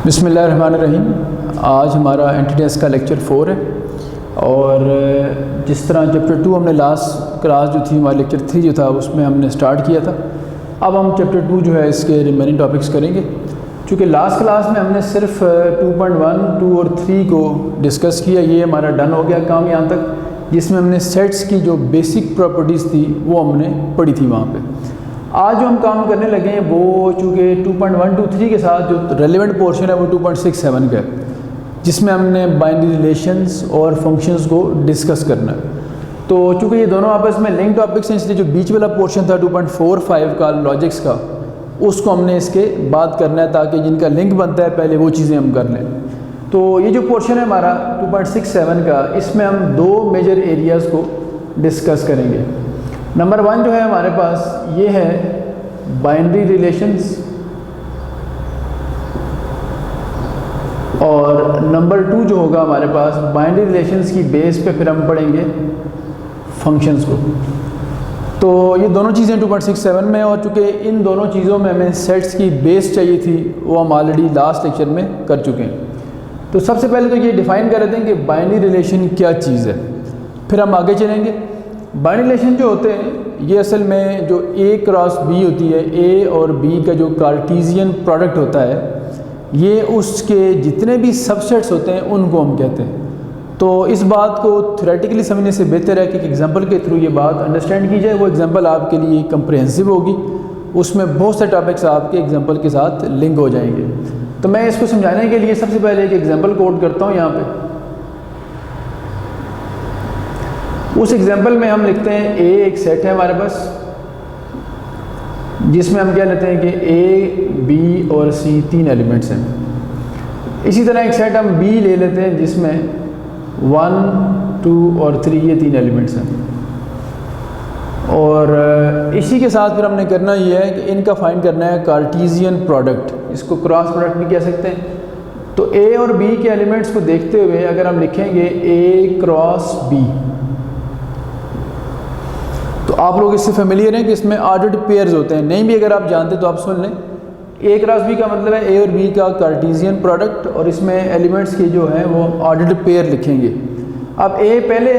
बिस्मिल्लाहिर्रहमानिर्रहीम। आज हमारा एंटिटीज का लेक्चर 4 है और जिस तरह चैप्टर 2 हमने लास्ट क्लास जो थी हमारा लेक्चर 3 जो था उसमें हमने स्टार्ट किया था। अब हम चैप्टर 2 जो है इसके रिमेनिंग टॉपिक्स करेंगे। चूँकि लास्ट क्लास में हमने सिर्फ 2.1, 2 और 3 को डिस्कस किया, ये हमारा डन हो गया काम यहाँ तक, जिसमें हमने सेट्स की जो बेसिक प्रॉपर्टीज़ थी वो हमने पढ़ी थी वहाँ पे। आज जो हम काम करने लगे हैं वो चूँकि 2.1, 2, 3 के साथ जो रेलेवेंट पोर्शन है वो 2.67 का है, जिसमें हमने बाइनरी रिलेशंस और फंक्शंस को डिस्कस करना है। तो चूँकि ये दोनों आपस में लिंक टॉपिक्स हैं, इसलिए जो बीच वाला पोर्शन था 2.45 का लॉजिक्स का, उसको हमने इसके बाद करना है ताकि जिनका लिंक बनता है पहले वो चीज़ें हम कर लें। तो ये जो पोर्शन है हमारा 2.67 का, इसमें हम दो मेजर एरियाज़ को डिस्कस करेंगे। नंबर 1 जो है हमारे पास ये है बाइनरी रिलेशंस, और नंबर 2 जो होगा हमारे पास बाइनरी रिलेशंस की बेस पे फिर हम पढ़ेंगे फंक्शंस को। तो ये दोनों चीज़ें 2.67 में, और चूँकि इन दोनों चीज़ों में हमें सेट्स की बेस चाहिए थी वो हम ऑलरेडी लास्ट लेक्चर में कर चुके हैं। तो सबसे पहले तो ये डिफ़ाइन कर देते हैं कि बाइनरी रिलेशन क्या चीज़ है, फिर हम आगे चलेंगे। बाइनरी रिलेशन जो होते हैं ये असल में जो A क्रॉस B होती है, A और B का जो कार्टीजियन प्रोडक्ट होता है, ये उसके जितने भी सबसेट्स होते हैं उनको हम कहते हैं। तो इस बात को थ्योरेटिकली समझने से बेहतर है कि एक एग्जांपल के थ्रू ये बात अंडरस्टैंड की जाए। वो एग्जांपल आपके लिए कंप्रिहेंसिव होगी, उसमें बहुत से टॉपिक्स आपके एग्जांपल के साथ लिंक हो जाएंगे। तो मैं इसको समझाने के लिए सबसे पहले एक एग्जांपल कोट करता हूँ यहाँ पे। उस एग्जांपल में हम लिखते हैं A एक सेट है हमारे पास, जिसमें हम क्या लेते हैं कि A, B और C 3 एलिमेंट्स हैं। इसी तरह एक सेट हम B ले लेते हैं जिसमें 1, 2 और 3 ये 3 एलिमेंट्स हैं। और इसी के साथ फिर हमने करना ये है कि इनका फाइंड करना है कार्टीजियन प्रोडक्ट, इसको क्रॉस प्रोडक्ट भी कह सकते हैं। तो A और B के एलिमेंट्स को देखते हुए अगर हम लिखेंगे A क्रॉस B, तो आप लोग इससे फेमिलियर हैं कि इसमें ऑर्डर्ड पेयर्स होते हैं। नहीं भी अगर आप जानते तो आप सुन लें। A क्रॉस B का मतलब है A और B का कार्टीजियन प्रोडक्ट, और इसमें एलिमेंट्स के जो हैं वो ऑर्डर्ड पेयर लिखेंगे। अब A पहले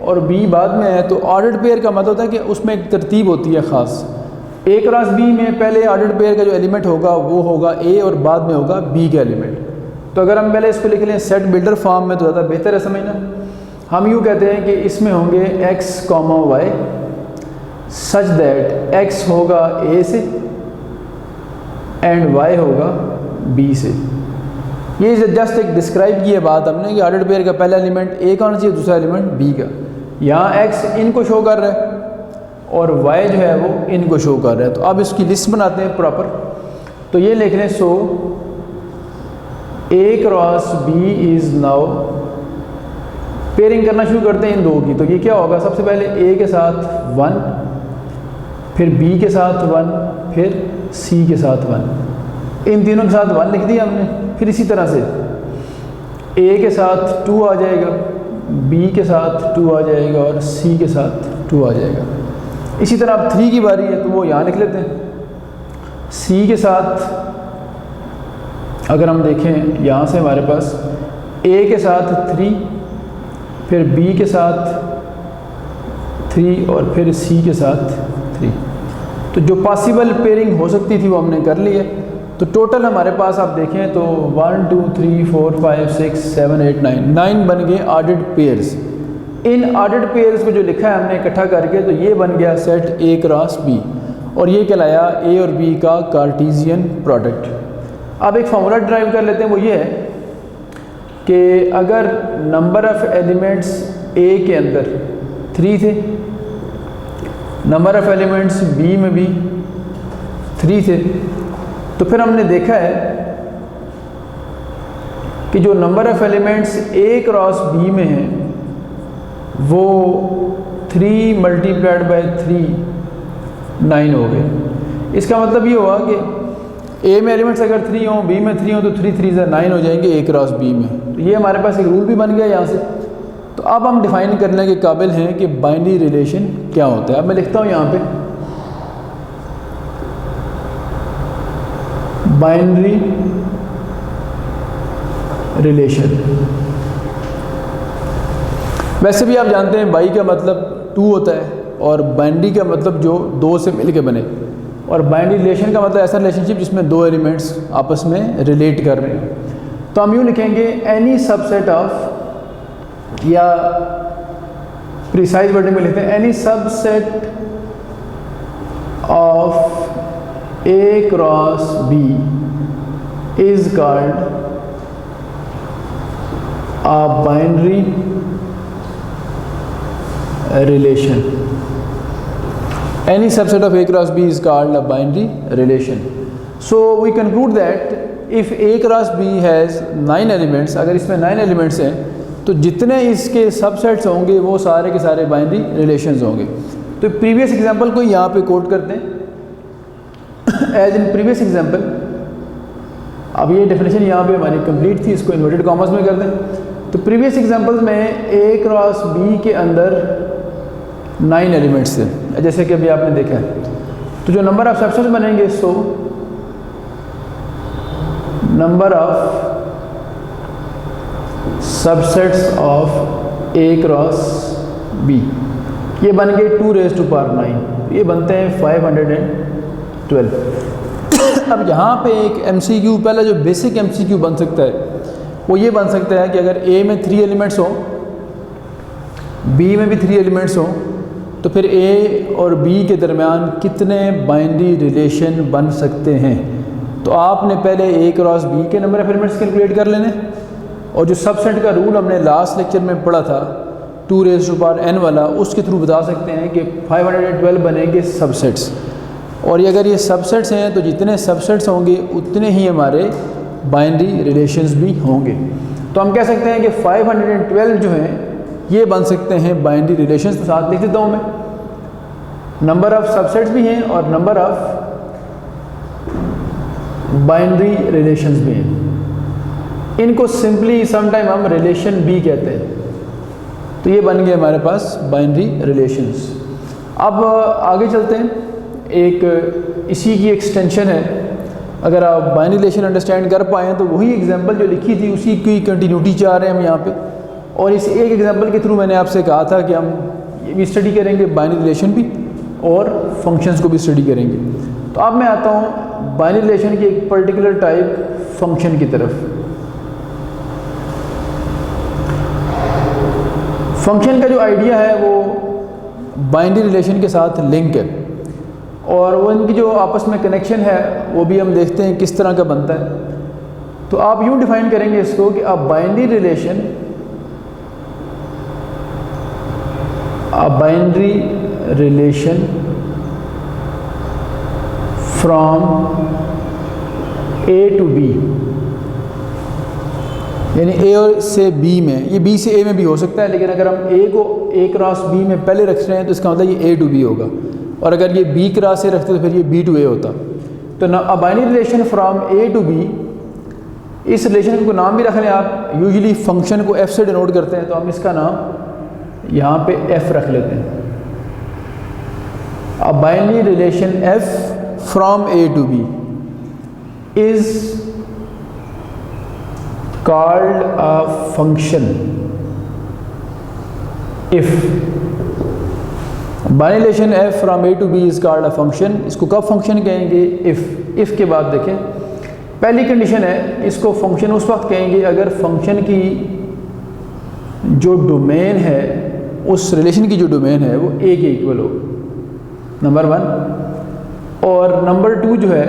और B बाद में है, तो ऑर्डर्ड पेयर का मतलब होता है कि उसमें एक तरतीब होती है ख़ास। A क्रॉस B में पहले ऑर्डर्ड पेयर का जो एलिमेंट होगा वो होगा A और बाद में होगा B का एलिमेंट। तो अगर हम पहले इसको लिख लें सेट बिल्डर फॉर्म में तो ज़्यादा बेहतर है समझना। हम यूँ कहते हैं कि इसमें होंगे X, Y such that X होगा A से एंड Y होगा B से। ये जस्ट एक डिस्क्राइब की है बात हमने कि ऑर्डर्ड पेयर का पहला एलिमेंट A का होना चाहिए, दूसरा एलिमेंट B का। यहाँ X इनको शो कर रहा है और Y जो है वो इनको शो कर रहा है। तो अब इसकी लिस्ट बनाते हैं प्रॉपर। तो ये लिख लें, सो A cross B is now, pairing करना शुरू करते हैं इन दो की। तो ये क्या होगा, सबसे पहले A के साथ 1, फिर B के साथ 1, फिर C के साथ 1, इन तीनों के साथ 1 लिख दिया हमने। फिर इसी तरह से A के साथ 2 आ जाएगा, B के साथ 2 आ जाएगा और C के साथ 2 आ जाएगा। इसी तरह अब 3 की बारी है तो वो यहाँ लिख लेते हैं। C के साथ अगर हम देखें यहाँ से हमारे पास A के साथ 3, फिर B के साथ 3 और फिर C के साथ 3। तो जो पॉसिबल पेयरिंग हो सकती थी वो हमने कर ली है। तो टोटल हमारे पास आप देखें तो 1, 2, 3, 4, 5, 6, 7, 8, 9 बन गए ordered pairs. In ordered pairs को जो लिखा है हमने इकट्ठा करके, तो ये बन गया सेट A क्रॉस B, और ये कहलाया A और B का कार्टीजियन प्रोडक्ट। अब एक फार्मूला ड्राइव कर लेते हैं, वो ये है कि अगर नंबर ऑफ़ एलिमेंट्स A के अंदर 3 थे, नंबर ऑफ़ एलिमेंट्स B में भी 3 थे, तो फिर हमने देखा है कि जो number of elements A cross B में हैं वो 3 मल्टीप्लाइड बाय 3 9 हो गए। इसका मतलब ये हुआ कि ए में एलिमेंट्स अगर 3 हो, बी में 3 हो, तो 3 3 से 9 हो जाएंगे ए क्रॉस बी में। तो ये हमारे पास एक रूल भी बन गया यहाँ से। तो अब हम डिफाइन करने के काबिल हैं कि बाइनरी रिलेशन क्या होता है। अब मैं लिखता हूँ यहाँ पे बाइनरी रिलेशन। वैसे भी आप जानते हैं बाई का मतलब 2 होता है और बाइनरी का मतलब जो 2 से मिलके बने, और बाइनरी रिलेशन का मतलब ऐसा रिलेशनशिप जिसमें 2 एलिमेंट्स आपस में रिलेट कर रहे हैं। तो हम यूँ लिखेंगे एनी सबसेट ऑफ, या प्रिसाइज वर्डिंग में लिखते हैं any subset of A cross B is called a binary relation. Any subset of A cross B is called a binary relation. So we conclude that if A cross B has 9 elements, अगर इसमें 9 elements हैं तो जितने इसके subsets होंगे वो सारे के सारे बाइनरी रिलेशंस होंगे। तो प्रीवियस एग्जांपल को यहाँ पे कोट करते हैं एज इन प्रीवियस एग्जांपल। अब ये डेफिनेशन यहाँ पे हमारी कंप्लीट थी, इसको इन्वर्टेड कॉमर्स में कर दें। तो प्रीवियस एग्जांपल में A क्रॉस B के अंदर 9 एलिमेंट्स थे, जैसे कि अभी आपने देखा है। तो जो नंबर ऑफ सबसेट्स बनेंगे, so number of subsets of A cross B ये बन गए 2 raised to power 9, ये बनते हैं 512। अब यहाँ पे एक MCQ, पहला जो बेसिक MCQ बन सकता है वो ये बन सकता है कि अगर A में 3 एलिमेंट्स हो, B में भी 3 एलिमेंट्स हो, तो फिर A और B के दरमियान कितने बाइनरी रिलेशन बन सकते हैं। तो आपने पहले A क्रॉस B के नंबर ऑफ एलिमेंट्स कैलकुलेट कर लेने, और जो सबसेट का रूल हमने लास्ट लेक्चर में पढ़ा था 2 raised to power n वाला, उसके थ्रू बता सकते हैं कि 512 बनेंगे सबसेट्स। और ये अगर ये सबसेट्स हैं तो जितने सबसेट्स होंगे उतने ही हमारे बाइनरी रिलेशंस भी होंगे। तो हम कह सकते हैं कि 512 जो हैं ये बन सकते हैं बाइनरी रिलेशंस। तो साथ लिख देता हूँ मैं, नंबर ऑफ सबसेट्स भी हैं और नंबर ऑफ बाइनरी रिलेशंस भी हैं। इनको सिंपली समटाइम हम रिलेशन बी कहते हैं। तो ये बन गए हमारे पास बाइनरी रिलेशंस। अब आगे चलते हैं, एक इसी की एक्सटेंशन है। अगर आप बाइनरी रिलेशन अंडरस्टैंड कर पाएँ तो वही एग्जांपल जो लिखी थी उसी की कंटिन्यूटी चाह रहे हैं हम यहाँ पे। और इस एक एग्जांपल के थ्रू मैंने आपसे कहा था कि हम ये भी स्टडी करेंगे, बाइनरी रिलेशन भी और फंक्शंस को भी स्टडी करेंगे। तो अब मैं आता हूँ बाइनरी रिलेशन की एक पर्टिकुलर टाइप फंक्शन की तरफ। फंक्शन का जो आइडिया है वो बाइनरी रिलेशन के साथ लिंक है, और वो इनकी जो आपस में कनेक्शन है वो भी हम देखते हैं किस तरह का बनता है। तो आप यूँ डिफाइन करेंगे इसको कि अ binary relation, a binary relation from A to B, यानी A से B में, ये B से A में भी हो सकता है, लेकिन अगर हम A को A क्रॉस B में पहले रख रहे हैं तो इसका मतलब ये A to B होगा, और अगर ये B क्रॉस से रखते तो फिर ये B to A होता। तो ना अ binary relation from A to B, इस रिलेशन को नाम भी रख लें आप। यूजुअली फंक्शन को F से डिनोट करते हैं, तो हम इसका नाम यहाँ पे F रख लेते हैं। अ binary relation F from A to B is called a function if. Binary relation F from A to B is called a function. इसको कब फंक्शन कहेंगे? इफ के बाद देखें, पहली कंडीशन है इसको फंक्शन उस वक्त कहेंगे अगर फंक्शन की जो डोमेन है, उस रिलेशन की जो डोमेन है वो A के इक्वल हो, नंबर 1। और नंबर 2 जो है,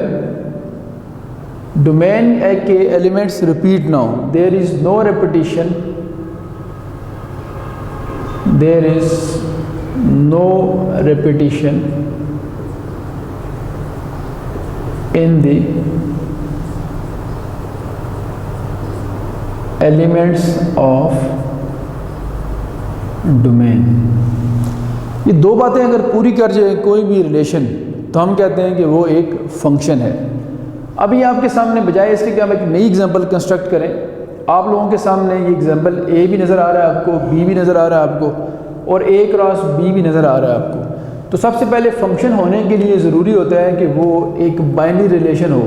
डोमेन के एलिमेंट्स रिपीट ना हो, there is no repetition, there is no repetition in the elements of domain. ये दो बातें अगर पूरी कर जाए कोई भी रिलेशन, तो हम कहते हैं कि वो एक फंक्शन है। अभी आपके सामने बजाय इसके कि हम एक नई एग्जांपल कंस्ट्रक्ट करें, आप लोगों के सामने ये एग्जांपल ए भी नज़र आ रहा है आपको, बी भी नज़र आ रहा है आपको, और ए क्रॉस बी भी नज़र आ रहा है आपको। तो सबसे पहले फंक्शन होने के लिए ज़रूरी होता है कि वो एक बाइनरी रिलेशन हो,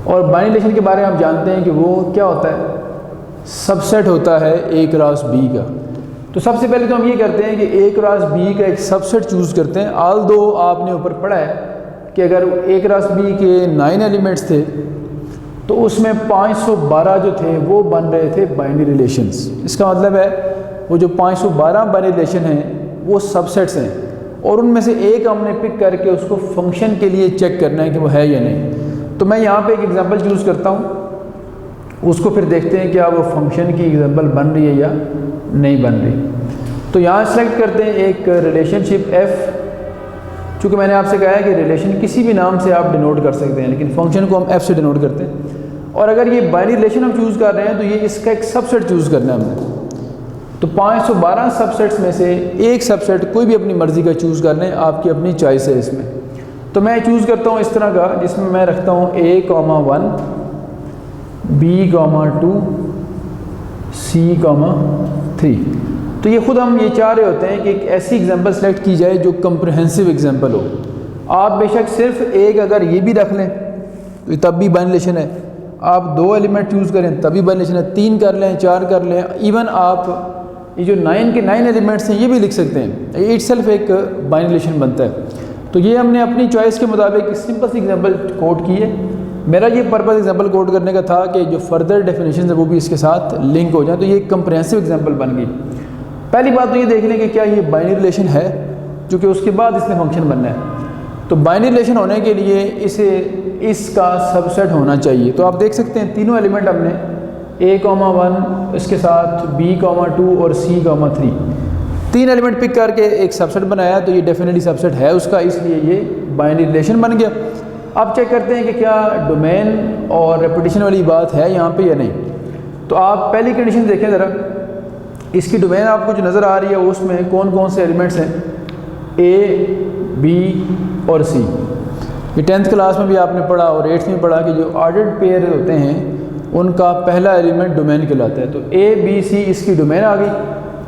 और बाइनरी रिलेशन के बारे में आप जानते हैं कि वो क्या होता है, सबसेट होता है ए क्रॉस बी का। तो सबसे पहले तो हम ये करते हैं कि ए क्रॉस बी का एक सबसेट चूज़ करते हैं। आल दो आपने ऊपर पढ़ा है कि अगर ए क्रॉस बी के 9 एलिमेंट्स थे तो उसमें 512 जो थे वो बन रहे थे बाइनरी रिलेशंस। इसका मतलब है वो जो 512 बाइनरी रिलेशन हैं वो सबसेट्स हैं, और उनमें से एक हमने पिक करके उसको फंक्शन के लिए चेक करना है कि वो है या नहीं। तो मैं यहाँ पे एक एग्जांपल चूज़ करता हूँ, उसको फिर देखते हैं क्या वो फंक्शन की एग्जांपल बन रही है या नहीं बन रही। तो यहाँ सेलेक्ट करते हैं एक रिलेशनशिप एफ़। चूँकि मैंने आपसे कहा है कि रिलेशन किसी भी नाम से आप डिनोट कर सकते हैं, लेकिन फंक्शन को हम एफ़ से डिनोट करते हैं। और अगर ये बाइनरी रिलेशन हम चूज़ कर रहे हैं तो ये इसका एक सबसेट चूज़ करना है हमने। तो 512 सबसेट्स में से एक सबसेट कोई भी अपनी मर्ज़ी का चूज़ कर लें, आपकी अपनी चॉइस है इसमें। तो मैं चूज़ करता हूँ इस तरह का, जिसमें मैं रखता हूँ A,1 B,2 C,3। तो ये ख़ुद हम ये चाह रहे होते हैं कि एक ऐसी एग्जांपल सेलेक्ट की जाए जो कंप्रिहेंसिव एग्जांपल हो। आप बेशक सिर्फ एक अगर ये भी रख लें तो तब भी बाइनरी रिलेशन है, आप 2 एलिमेंट चूज़ करें तभी बाइनरी रिलेशन है, 3 कर लें, 4 कर लें, इवन आप ये जो 9 के 9 एलिमेंट्स हैं ये भी लिख सकते हैं, ये इटसेल्फ एक बाइनरी रिलेशन बनता है। तो ये हमने अपनी चॉइस के मुताबिक सिंपल सी एग्जांपल कोड की है। मेरा ये पर्पज़ एग्जांपल कोड करने का था कि जो फर्दर डेफिनेशन है वो भी इसके साथ लिंक हो जाए, तो ये एक कंप्रिहेंसिव एग्जांपल बन गई। पहली बात तो ये देख लें कि क्या ये बाइनरी रिलेशन है, क्योंकि उसके बाद इसमें फंक्शन बनना है। तो बाइनरी रिलेशन होने के लिए इसे इसका सबसेट होना चाहिए। तो आप देख सकते हैं तीनों एलिमेंट हमने A,1 इसके साथ B,2 और C,3 3 एलिमेंट पिक करके एक सबसेट बनाया, तो ये डेफिनेटली सबसेट है उसका, इसलिए ये बाइनरी रिलेशन बन गया। अब चेक करते हैं कि क्या डोमेन और रेपिटेशन वाली बात है यहाँ पे या नहीं। तो आप पहली कंडीशन देखें ज़रा, इसकी डोमेन आपको जो नज़र आ रही है उसमें कौन कौन से एलिमेंट्स हैं, A, B और C। ये 10th क्लास में भी आपने पढ़ा और 8th में पढ़ा कि जो ऑर्डर्ड पेयर होते हैं उनका पहला एलिमेंट डोमेन कहलाता है। तो A, B, C इसकी डोमेन आ गई,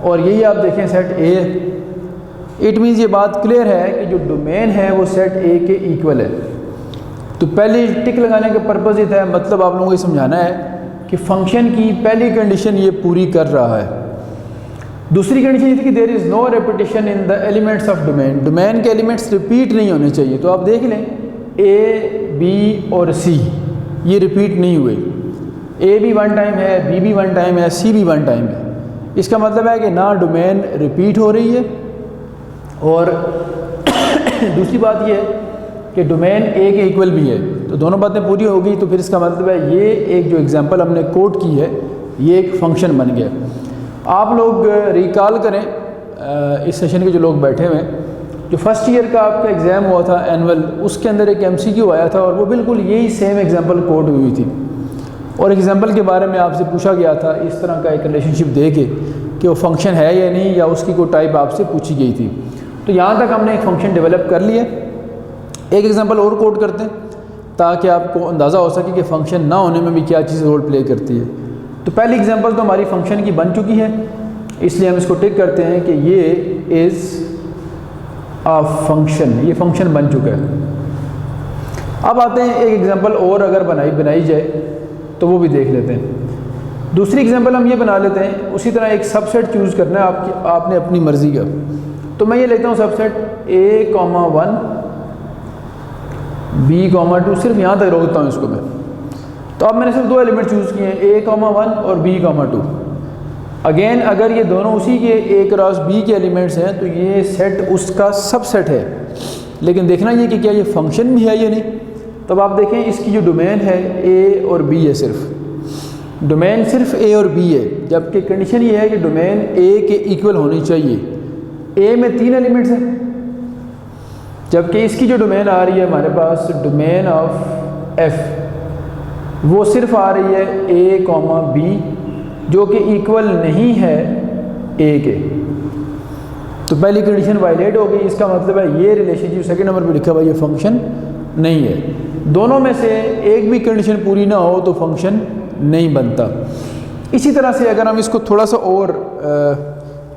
और यही आप देखें सेट A है। इट मीन्स ये बात क्लियर है कि जो डोमेन है वो सेट A के इक्वल है। तो पहली टिक लगाने का पर्पज़ ये था, मतलब आप लोगों को ये समझाना है कि फंक्शन की पहली कंडीशन ये पूरी कर रहा है। दूसरी कंडीशन ये थी कि there is no repetition in the elements of domain, domain के एलिमेंट्स रिपीट नहीं होने चाहिए। तो आप देख लें A, B और C ये रिपीट नहीं हुए, A भी 1 टाइम है, B भी 1 टाइम है, C भी 1 टाइम है। इसका मतलब है कि ना डोमेन रिपीट हो रही है, और दूसरी बात ये है कि डोमेन A के इक्वल भी है। तो दोनों बातें पूरी हो गई, तो फिर इसका मतलब है ये एक जो एग्जांपल हमने कोड की है ये एक फंक्शन बन गया। आप लोग रिकॉल करें इस सेशन के जो लोग बैठे हुए हैं, जो फर्स्ट ईयर का आपका एग्ज़ाम हुआ था एनुअल, उसके अंदर एक MCQ आया था और वो बिल्कुल यही सेम एग्जांपल कोड हुई थी, और एग्जांपल के बारे में आपसे पूछा गया था इस तरह का एक रिलेशनशिप दे के कि वो फंक्शन है या नहीं, या उसकी कोई टाइप आपसे पूछी गई थी। तो यहाँ तक हमने एक फंक्शन डेवलप कर लिया। एक एग्जांपल और कोड करते हैं ताकि आपको अंदाज़ा हो सके कि फ़ंक्शन ना होने में भी क्या चीज़ रोल प्ले करती है। तो पहली एग्जांपल तो हमारी फंक्शन की बन चुकी है, इसलिए हम इसको टिक करते हैं कि ये इज़ अ फंक्शन, ये फंक्शन बन चुका है। अब आते हैं एक एग्जांपल और अगर बनाई जाए तो वो भी देख लेते हैं। दूसरी एग्जांपल हम ये बना लेते हैं, उसी तरह एक सबसेट चूज़ करना है आपने अपनी मर्ज़ी का। तो मैं ये लेता हूँ सबसेट A,1 B,2, सिर्फ यहाँ तक रोकता हूँ इसको मैं। तो अब मैंने सिर्फ 2 एलिमेंट चूज़ किए हैं A,1 और B,2। अगेन अगर ये दोनों उसी के A क्रॉस B के एलिमेंट्स हैं तो ये सेट उसका सबसेट है, लेकिन देखना ये कि क्या ये फंक्शन भी है या नहीं। तब आप देखें इसकी जो डोमेन है A और B है, सिर्फ डोमेन सिर्फ A और B है, जबकि कंडीशन ये है कि डोमेन A के इक्वल होनी चाहिए। A में 3 एलिमेंट्स हैं, जबकि इसकी जो डोमेन आ रही है हमारे पास डोमेन ऑफ F, वो सिर्फ आ रही है A, B, जो कि इक्वल नहीं है A के। तो पहली कंडीशन वायलेट हो गई। इसका मतलब है ये रिलेशनशिप सेकंड नंबर पे लिखा हुआ ये फंक्शन नहीं है। दोनों में से एक भी कंडीशन पूरी ना हो तो फंक्शन नहीं बनता। इसी तरह से अगर हम इसको थोड़ा सा और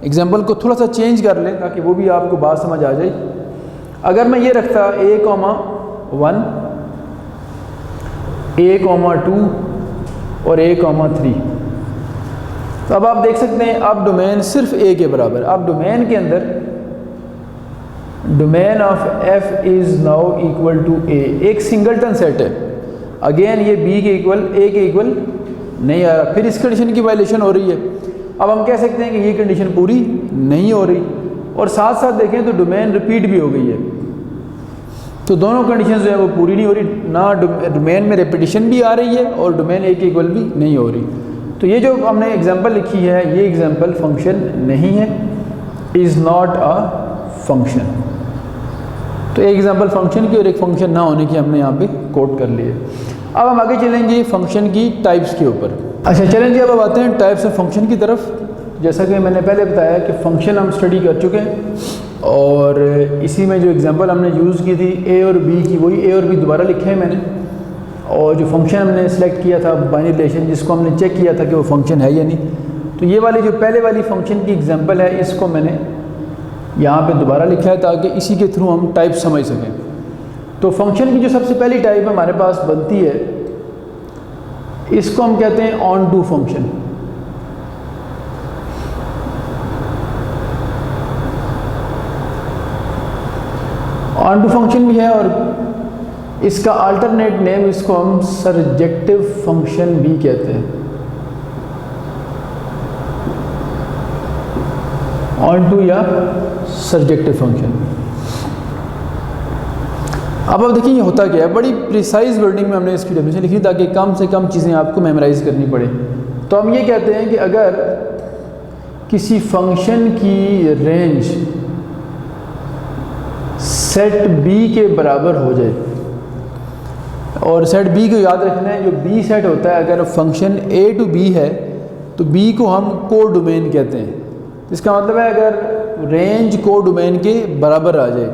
एग्जांपल को थोड़ा सा चेंज कर लें ताकि वो भी आपको बात समझ आ जाए। अगर मैं ये रखता a, 1, a, 2 और a, 3, तो अब आप देख सकते हैं अब डोमेन सिर्फ a के बराबर। अब डोमेन के अंदर domain of f is now equal to a, एक सिंगलटन सेट है। अगेन ये b के इक्वल a के इक्वल नहीं आ रहा, फिर इस कंडीशन की वायलेशन हो रही है। अब हम कह सकते हैं कि ये कंडीशन पूरी नहीं हो रही, और साथ साथ देखें तो डोमेन रिपीट भी हो गई है। तो दोनों कंडीशन जो है वो पूरी नहीं हो रही, ना डोमेन में रेपिटेशन भी आ रही है और डोमेन a के इक्वल भी नहीं हो रही। तो ये जो हमने एग्जांपल लिखी है ये एग्जांपल फंक्शन नहीं है, इज़ नॉट अ फंक्शन। तो एक एग्जांपल फंक्शन की और एक फंक्शन ना होने की हमने यहाँ पे कोट कर ली है। अब हम आगे चलेंगे फंक्शन की टाइप्स के ऊपर। अच्छा चलें जी, अब आते हैं टाइप्स ऑफ फंक्शन की तरफ। जैसा कि मैंने पहले बताया कि फ़ंक्शन हम स्टडी कर चुके हैं, और इसी में जो एग्जांपल हमने यूज़ की थी a और b की, वही a और b दोबारा लिखे हैं मैंने। और जो फंक्शन हमने सेलेक्ट किया था बाइनरी रिलेशन, जिसको हमने चेक किया था कि वो फंक्शन है या नहीं, तो ये वाली जो पहले वाली फंक्शन की एग्जांपल है इसको मैंने यहाँ पे दोबारा लिखा है ताकि इसी के थ्रू हम टाइप समझ सकें। तो फंक्शन की जो सबसे पहली टाइप हमारे पास बनती है इसको हम कहते हैं onto function. Onto function भी है और इसका अल्टरनेट नेम इसको हम सरजेक्टिव फंक्शन भी कहते हैं। ऑन टू या सरजेक्टिव फंक्शन। अब देखिए ये होता क्या है, बड़ी प्रिसाइज वर्डिंग में हमने इसकी डेफिनेशन लिखी ताकि कम से कम चीज़ें आपको मेमोराइज करनी पड़े। तो हम ये कहते हैं कि अगर किसी फंक्शन की रेंज सेट b के बराबर हो जाए, और सेट b को याद रखना है, जो b सेट होता है अगर फंक्शन a टू b है तो b को हम को डोमेन कहते हैं। इसका मतलब है अगर रेंज को डोमेन के बराबर आ जाए,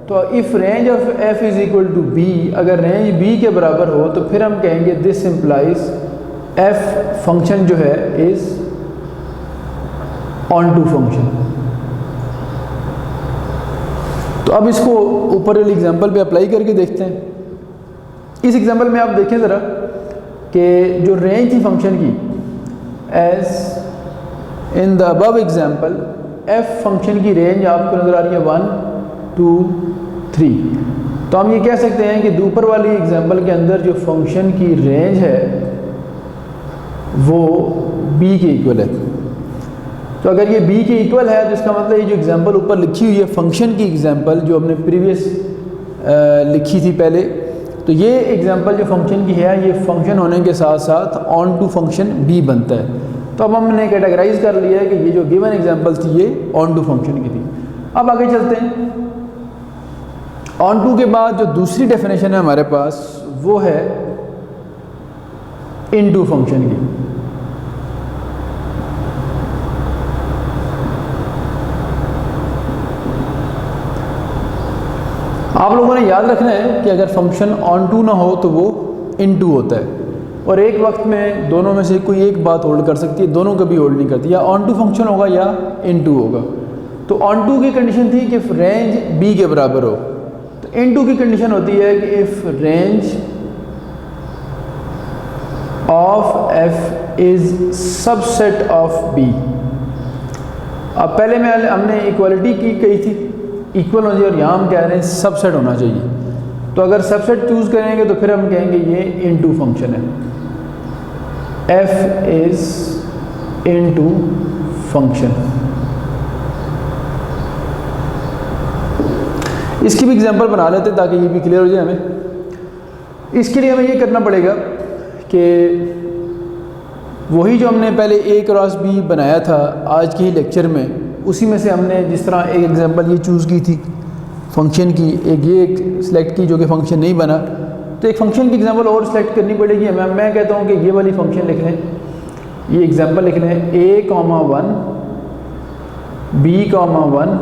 तो if range of f is equal to b, अगर रेंज b के बराबर हो तो फिर हम कहेंगे दिस इम्प्लाइज f फंक्शन जो है इज़ ऑन टू फंक्शन। तो अब इसको ऊपर वाली एग्जांपल पे अप्लाई करके देखते हैं। इस एग्जांपल में आप देखें ज़रा कि जो रेंज थी फंक्शन की, as in the above example f function की रेंज आपको नज़र आ रही है 1, 2, 3। तो हम ये कह सकते हैं कि ऊपर वाली एग्जांपल के अंदर जो फंक्शन की रेंज है वो b के इक्वल है। तो अगर ये b के इक्वल है तो इसका मतलब ये जो एग्जांपल ऊपर लिखी हुई है फंक्शन की एग्जांपल जो हमने प्रीवियस लिखी थी पहले, तो ये एग्जांपल जो फंक्शन की है ये फंक्शन होने के साथ साथ ऑन टू फंक्शन भी बनता है। तो अब हमने कैटेगराइज कर लिया है कि ये जो गिवन एग्जांपल थी ये ऑन टू फंक्शन की थी। अब आगे चलते हैं। ऑन टू के बाद जो दूसरी डेफिनेशन है हमारे पास वो है इन टू फंक्शन की। आप लोगों ने याद रखना है कि अगर फंक्शन ऑन टू ना हो तो वो इन टू होता है, और एक वक्त में दोनों में से कोई एक बात होल्ड कर सकती है, दोनों कभी होल्ड नहीं करती। या ऑन टू फंक्शन होगा या इन टू होगा। तो ऑन टू की कंडीशन थी कि रेंज b के बराबर हो, तो इन टू की कंडीशन होती है कि if range of f is subset of b। अब पहले में हमने इक्वालिटी की कही थी, इक्वल होना चाहिए, और यहाँ हम कह रहे हैं सबसेट होना चाहिए। तो अगर सबसेट चूज़ करेंगे तो फिर हम कहेंगे ये इनटू फंक्शन है, f इज़ इनटू फंक्शन। इसकी भी एग्जांपल बना लेते हैं ताकि ये भी क्लियर हो जाए हमें। इसके लिए हमें ये करना पड़ेगा कि वही जो हमने पहले a क्रॉस b बनाया था आज के ही लेक्चर में, उसी में से हमने जिस तरह एक एग्जांपल ये चूज़ की थी फंक्शन की, एक सिलेक्ट की जो कि फंक्शन नहीं बना, तो एक फंक्शन की एग्जांपल और सिलेक्ट करनी पड़ेगी। मैं कहता हूँ कि ये वाली फंक्शन लिख लें, ये एग्जांपल लिख लें a, 1 b, 1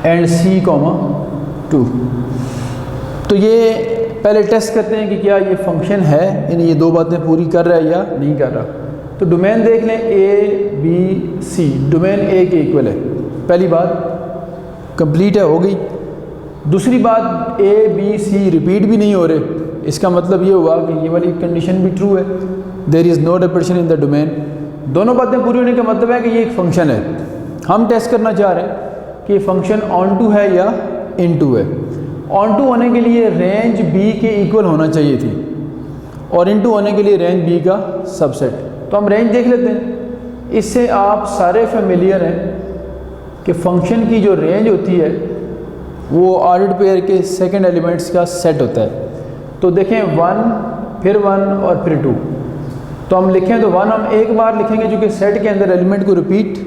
एंड c, 2। तो ये पहले टेस्ट करते हैं कि क्या ये फंक्शन है, यानी ये दो बातें पूरी कर रहा है या नहीं कर रहा। तो डोमेन देख लें ए बी सी, डोमेन ए के इक्वल है, पहली बात कंप्लीट है, हो गई। दूसरी बात ए बी सी रिपीट भी नहीं हो रहे, इसका मतलब ये हुआ कि ये वाली कंडीशन भी ट्रू है, there is no repetition in the domain. दोनों बातें पूरी होने का मतलब है कि ये एक फंक्शन है। हम टेस्ट करना चाह रहे हैं कि फंक्शन ऑन टू है या इन टू है। ऑन टू होने के लिए रेंज बी के इक्वल होना चाहिए थी और इन टू होने के लिए रेंज बी का सबसेट। तो हम रेंज देख लेते हैं, इससे आप सारे फेमिलियर हैं कि फंक्शन की जो रेंज होती है वो ऑर्डर्ड पेयर के सेकंड एलिमेंट्स का सेट होता है। तो देखें 1 फिर 1 और फिर 2, तो हम लिखें तो 1 हम एक बार लिखेंगे जो कि सेट के अंदर एलिमेंट को रिपीट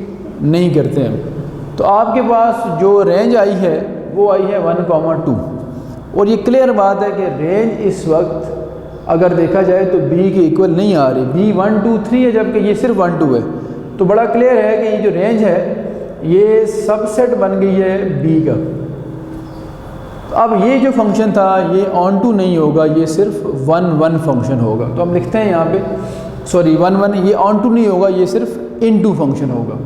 नहीं करते हैं। तो आपके पास जो रेंज आई है वो आई है 1,2 और ये क्लियर बात है कि रेंज इस वक्त अगर देखा जाए तो बी के इक्वल नहीं आ रही, बी 1 2 3 है जबकि ये सिर्फ 1 2 है। तो बड़ा क्लियर है कि ये जो रेंज है ये सबसेट बन गई है बी का। तो अब ये जो फंक्शन था ये ऑन टू नहीं होगा, ये सिर्फ 1 1 फंक्शन होगा। तो हम लिखते हैं यहाँ पे, सॉरी 1 1, ये ऑन टू नहीं होगा, ये सिर्फ इन टू फंक्शन होगा।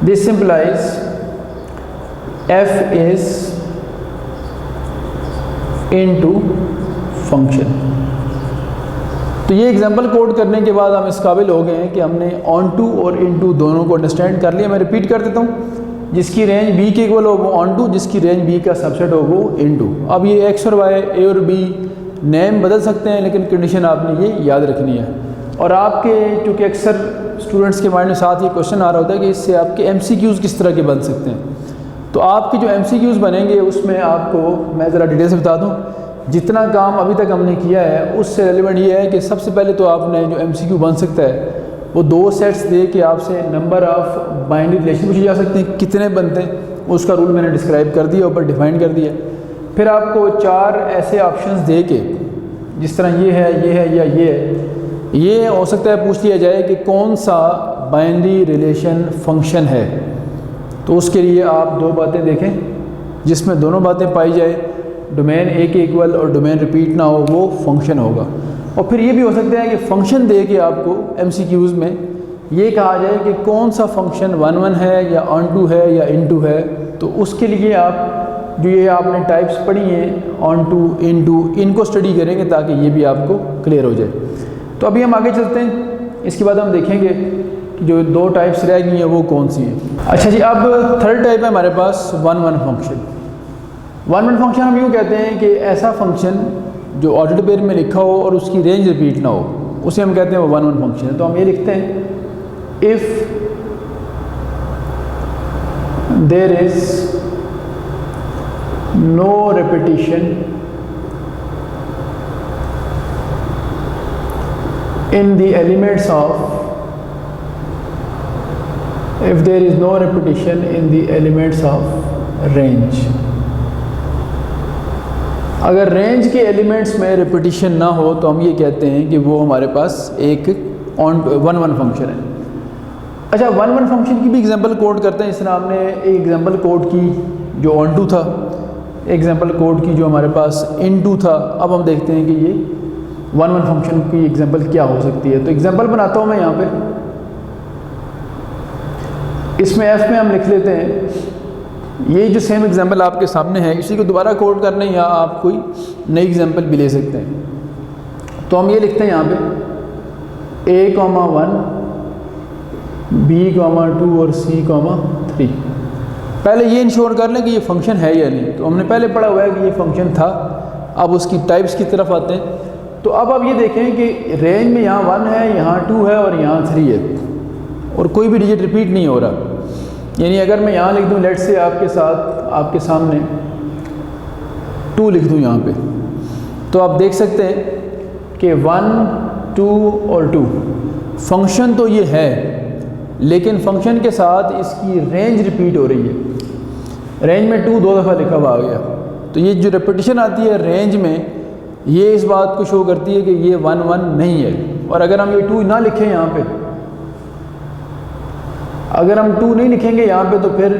This simplifies f is into function. तो ये एग्जाम्पल कोड करने के बाद हम इस काबिल हो गए हैं कि हमने ऑन टू और इन टू दोनों को अंडरस्टैंड कर लिया। मैं रिपीट कर देता हूँ, जिसकी रेंज बी के इक्वल हो वो ऑन टू, जिसकी रेंज बी का सबसेट हो वो इन टू। अब ये एक्स और वाई, ए और बी नेम बदल सकते हैं, लेकिन कंडीशन आपने ये याद रखनी है। और आपके चूँकि अक्सर स्टूडेंट्स के माइंड में साथ ये क्वेश्चन आ रहा होता है कि इससे आपके MCQs किस तरह के बन सकते हैं। तो आपके जो MCQs बनेंगे उसमें आपको मैं ज़रा डिटेल से बता दूँ, जितना काम अभी तक हमने किया है उससे रेलिवेंट ये है कि सबसे पहले तो आपने जो MCQ बन सकता है वो 2 सेट्स दे के आपसे नंबर ऑफ़ बाइनरी रिलेशन पूछे जा सकते हैं, कितने बनते हैं उसका रूल मैंने डिस्क्राइब कर दिया, ऊपर डिफाइन कर दिया। फिर आपको 4 ऐसे ऑप्शंस दे के, जिस तरह ये है, ये है या ये है, ये हो सकता है पूछ लिया जाए कि कौन सा बाइनरी रिलेशन फंक्शन है। तो उसके लिए आप 2 बातें देखें जिसमें दोनों बातें पाई जाए, डोमेन ए के इक्वल और डोमेन रिपीट ना हो, वो फंक्शन होगा। और फिर ये भी हो सकता है कि फंक्शन दे के आपको MCQs में ये कहा जाए कि कौन सा फंक्शन 1 1 है या ऑन टू है या इन टू है। तो उसके लिए आप जो ये आपने टाइप्स पढ़ी हैं ऑन टू, इन टू, इनको स्टडी करेंगे ताकि ये भी आपको क्लियर हो जाए। तो अभी हम आगे चलते हैं, इसके बाद हम देखेंगे कि जो 2 टाइप्स रह गई हैं वो कौन सी हैं। अच्छा जी, अब थर्ड टाइप है हमारे पास 1 1 फंक्शन। 1 1 फंक्शन हम यूँ कहते हैं कि ऐसा फंक्शन जो ऑर्डर्ड पेयर में लिखा हो और उसकी रेंज रिपीट ना हो, उसे हम कहते हैं वो 1 1 फंक्शन है। तो हम ये लिखते हैं, if there is no repetition in the elements of, if there is no repetition in the elements of range, अगर रेंज के एलिमेंट्स में रिपीटिशन ना हो तो हम ये कहते हैं कि वो हमारे पास एक 1 1 फंक्शन है। अच्छा, 1 1 फंक्शन की भी एग्जांपल कोड करते हैं। इस तरह हमने एक एग्जांपल कोड की जो ऑन टू था, एग्जांपल कोड की जो हमारे पास इन टू था। अब हम देखते हैं कि ये 1 1 फंक्शन की एग्जांपल क्या हो सकती है। तो एग्जांपल बनाता हूँ मैं यहाँ पे, इसमें f में हम लिख लेते हैं, ये जो सेम एग्जांपल आपके सामने है इसी को दोबारा कोड करने या आप कोई नई एग्जांपल भी ले सकते हैं। तो हम ये लिखते हैं यहाँ पे a, 1 b, 2 और c, 3। पहले ये इंश्योर कर लें कि ये फंक्शन है या नहीं। तो हमने पहले पढ़ा हुआ है कि ये फंक्शन था। अब उसकी टाइप्स की तरफ आते हैं। तो अब आप ये देखें कि रेंज में यहाँ 1 है, यहाँ 2 है और यहाँ 3 है और कोई भी डिजिट रिपीट नहीं हो रहा। यानी अगर मैं यहाँ लिख दूँ, लेट से आपके सामने 2 लिख दूँ यहाँ पे, तो आप देख सकते हैं कि 1 2 और 2 फंक्शन तो ये है, लेकिन फंक्शन के साथ इसकी रेंज रिपीट हो रही है। रेंज में 2 2 दफ़ा लिखा हुआ आ गया। तो ये जो रिपीटिशन आती है रेंज में, ये इस बात को शो करती है कि ये 1 1 नहीं है। और अगर हम ये 2 ना लिखें यहाँ पे, अगर हम 2 नहीं लिखेंगे यहाँ पे, तो फिर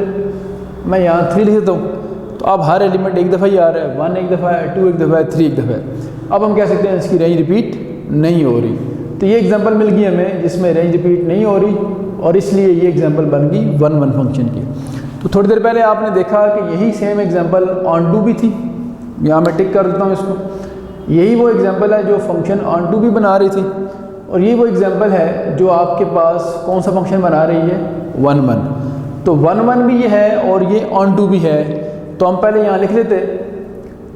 मैं यहाँ 3 लिख देता हूँ, तो अब हर एलिमेंट एक दफ़ा ही आ रहा है, 1 एक दफ़ा है, 2 एक दफ़ा है, 3 एक दफ़ा है। अब हम कह सकते हैं इसकी रेंज रिपीट नहीं हो रही। तो ये एग्जांपल मिल गई हमें जिसमें रेंज रिपीट नहीं हो रही, और इसलिए ये एग्जांपल बन गई 1 1 फंक्शन की। तो थोड़ी देर पहले आपने देखा कि यही सेम एग्जांपल ऑन टू भी थी, यहाँ मैं टिक कर देता हूँ इसको। यही वो एग्जांपल है जो फंक्शन ऑन टू भी बना रही थी, और ये वो एग्जांपल है जो आपके पास कौन सा फंक्शन बना रही है, 1 1। तो 1 1 भी ये है और ये ऑन टू भी है। तो हम पहले यहाँ लिख लेते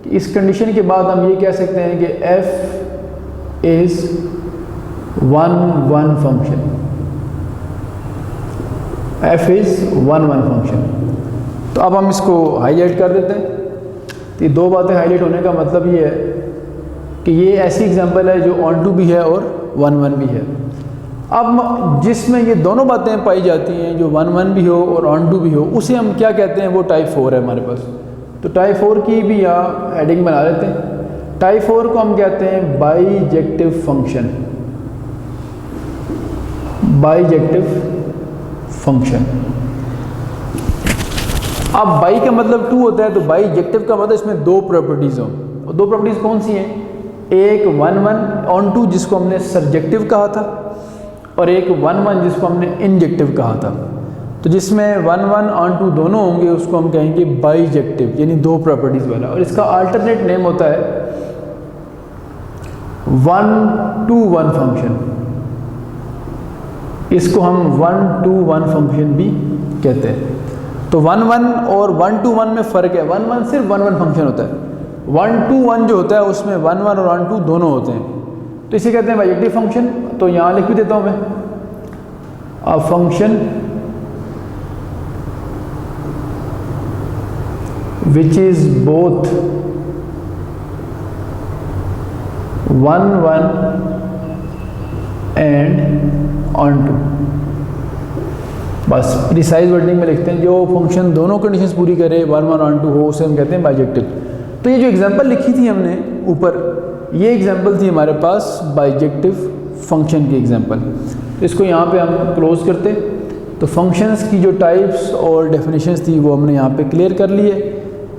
कि इस कंडीशन के बाद हम ये कह सकते हैं कि f is 1 1 function, f is 1 1 function. तो अब हम इसको हाईलाइट कर देते हैं। तो ये दो बातें हाईलाइट होने का मतलब ये है कि ये ऐसी एग्जांपल है जो ऑन टू भी है और 1 1 भी है। अब जिसमें ये दोनों बातें पाई जाती हैं, जो 1 1 भी हो और ऑन टू भी हो, उसे हम क्या कहते हैं, वो टाइप 4 है हमारे पास। तो टाइप 4 की भी यहाँ हेडिंग बना लेते हैं। टाइप 4 को हम कहते हैं बाईजेक्टिव फंक्शन, बाईजेक्टिव फंक्शन। अब बाई का मतलब 2 होता है, तो बाईजेक्टिव का मतलब इसमें दो प्रॉपर्टीज़ हों। और दो प्रॉपर्टीज़ कौन सी हैं, एक 1 1 ऑन टू जिसको हमने सर्जेक्टिव कहा था, और एक 1 1 जिसको हमने इंजेक्टिव कहा था। तो जिसमें 1 1 ऑन टू दोनों होंगे उसको हम कहेंगे बाईजेक्टिव, यानी दो प्रॉपर्टीज़ वाला। और इसका अल्टरनेट नेम होता है 1 2 1 फंक्शन। इसको हम 1 2 1 फंक्शन भी कहते हैं। तो 1 1 और 1 2 1 में फ़र्क है। 1 1 सिर्फ 1 1 फंक्शन होता है, 1 2 1 जो होता है उसमें 1 1 और 1 2 दोनों होते हैं। तो इसे कहते हैं बाईजेक्टिव फंक्शन। तो यहाँ लिख भी देता हूँ मैं, a function which is both 1 1 and onto. बस प्रिसाइज वर्डिंग में लिखते हैं, जो फंक्शन दोनों कंडीशंस पूरी करे, 1 1 ऑन टू हो, उसे हम कहते हैं बाईजेक्टिव। तो ये जो एग्जांपल लिखी थी हमने ऊपर, ये एग्जांपल थी हमारे पास बाईजेक्टिव फंक्शन की एग्जांपल। तो इसको यहाँ पे हम क्लोज करते। तो फंक्शंस की जो टाइप्स और डेफिनेशंस थी वो हमने यहाँ पे क्लियर कर ली है।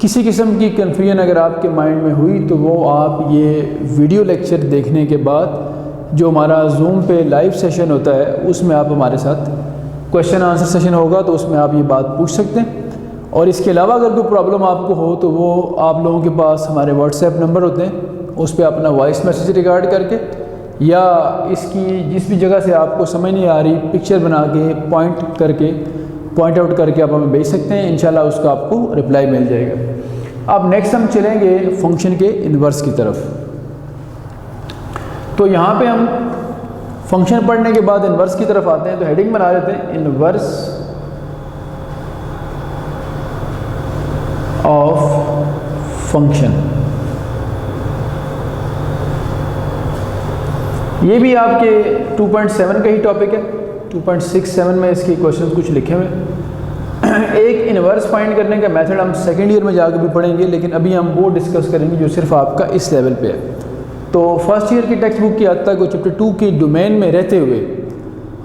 किसी किस्म की कन्फ्यूजन अगर आपके माइंड में हुई तो वो आप ये वीडियो लेक्चर देखने के बाद जो हमारा जूम पे लाइव सेशन होता है उसमें आप हमारे साथ क्वेश्चन आंसर सेशन होगा, तो उसमें आप ये बात पूछ सकते हैं। और इसके अलावा अगर कोई प्रॉब्लम आपको हो तो वो आप लोगों के पास हमारे व्हाट्सएप नंबर होते हैं, उस पर अपना वॉइस मैसेज रिकॉर्ड करके या इसकी जिस भी जगह से आपको समझ नहीं आ रही पिक्चर बना के पॉइंट आउट करके आप हमें भेज सकते हैं। इंशाल्लाह उसका आपको रिप्लाई मिल जाएगा। अब नेक्स्ट हम चलेंगे फंक्शन के इन्वर्स की तरफ। तो यहाँ पे हम फंक्शन पढ़ने के बाद इन्वर्स की तरफ आते हैं। तो हेडिंग बना लेते हैं इन्वर्स ऑफ फंक्शन। ये भी आपके 2.7 का ही टॉपिक है। 2.67 में इसके क्वेश्चंस कुछ लिखे हुए हैं। एक इन्वर्स फाइंड करने का मेथड हम सेकेंड ईयर में जाकर भी पढ़ेंगे, लेकिन अभी हम वो डिस्कस करेंगे जो सिर्फ आपका इस लेवल पे है। तो फर्स्ट ईयर की टेक्स्ट बुक की हद तक चैप्टर 2 की डोमेन में रहते हुए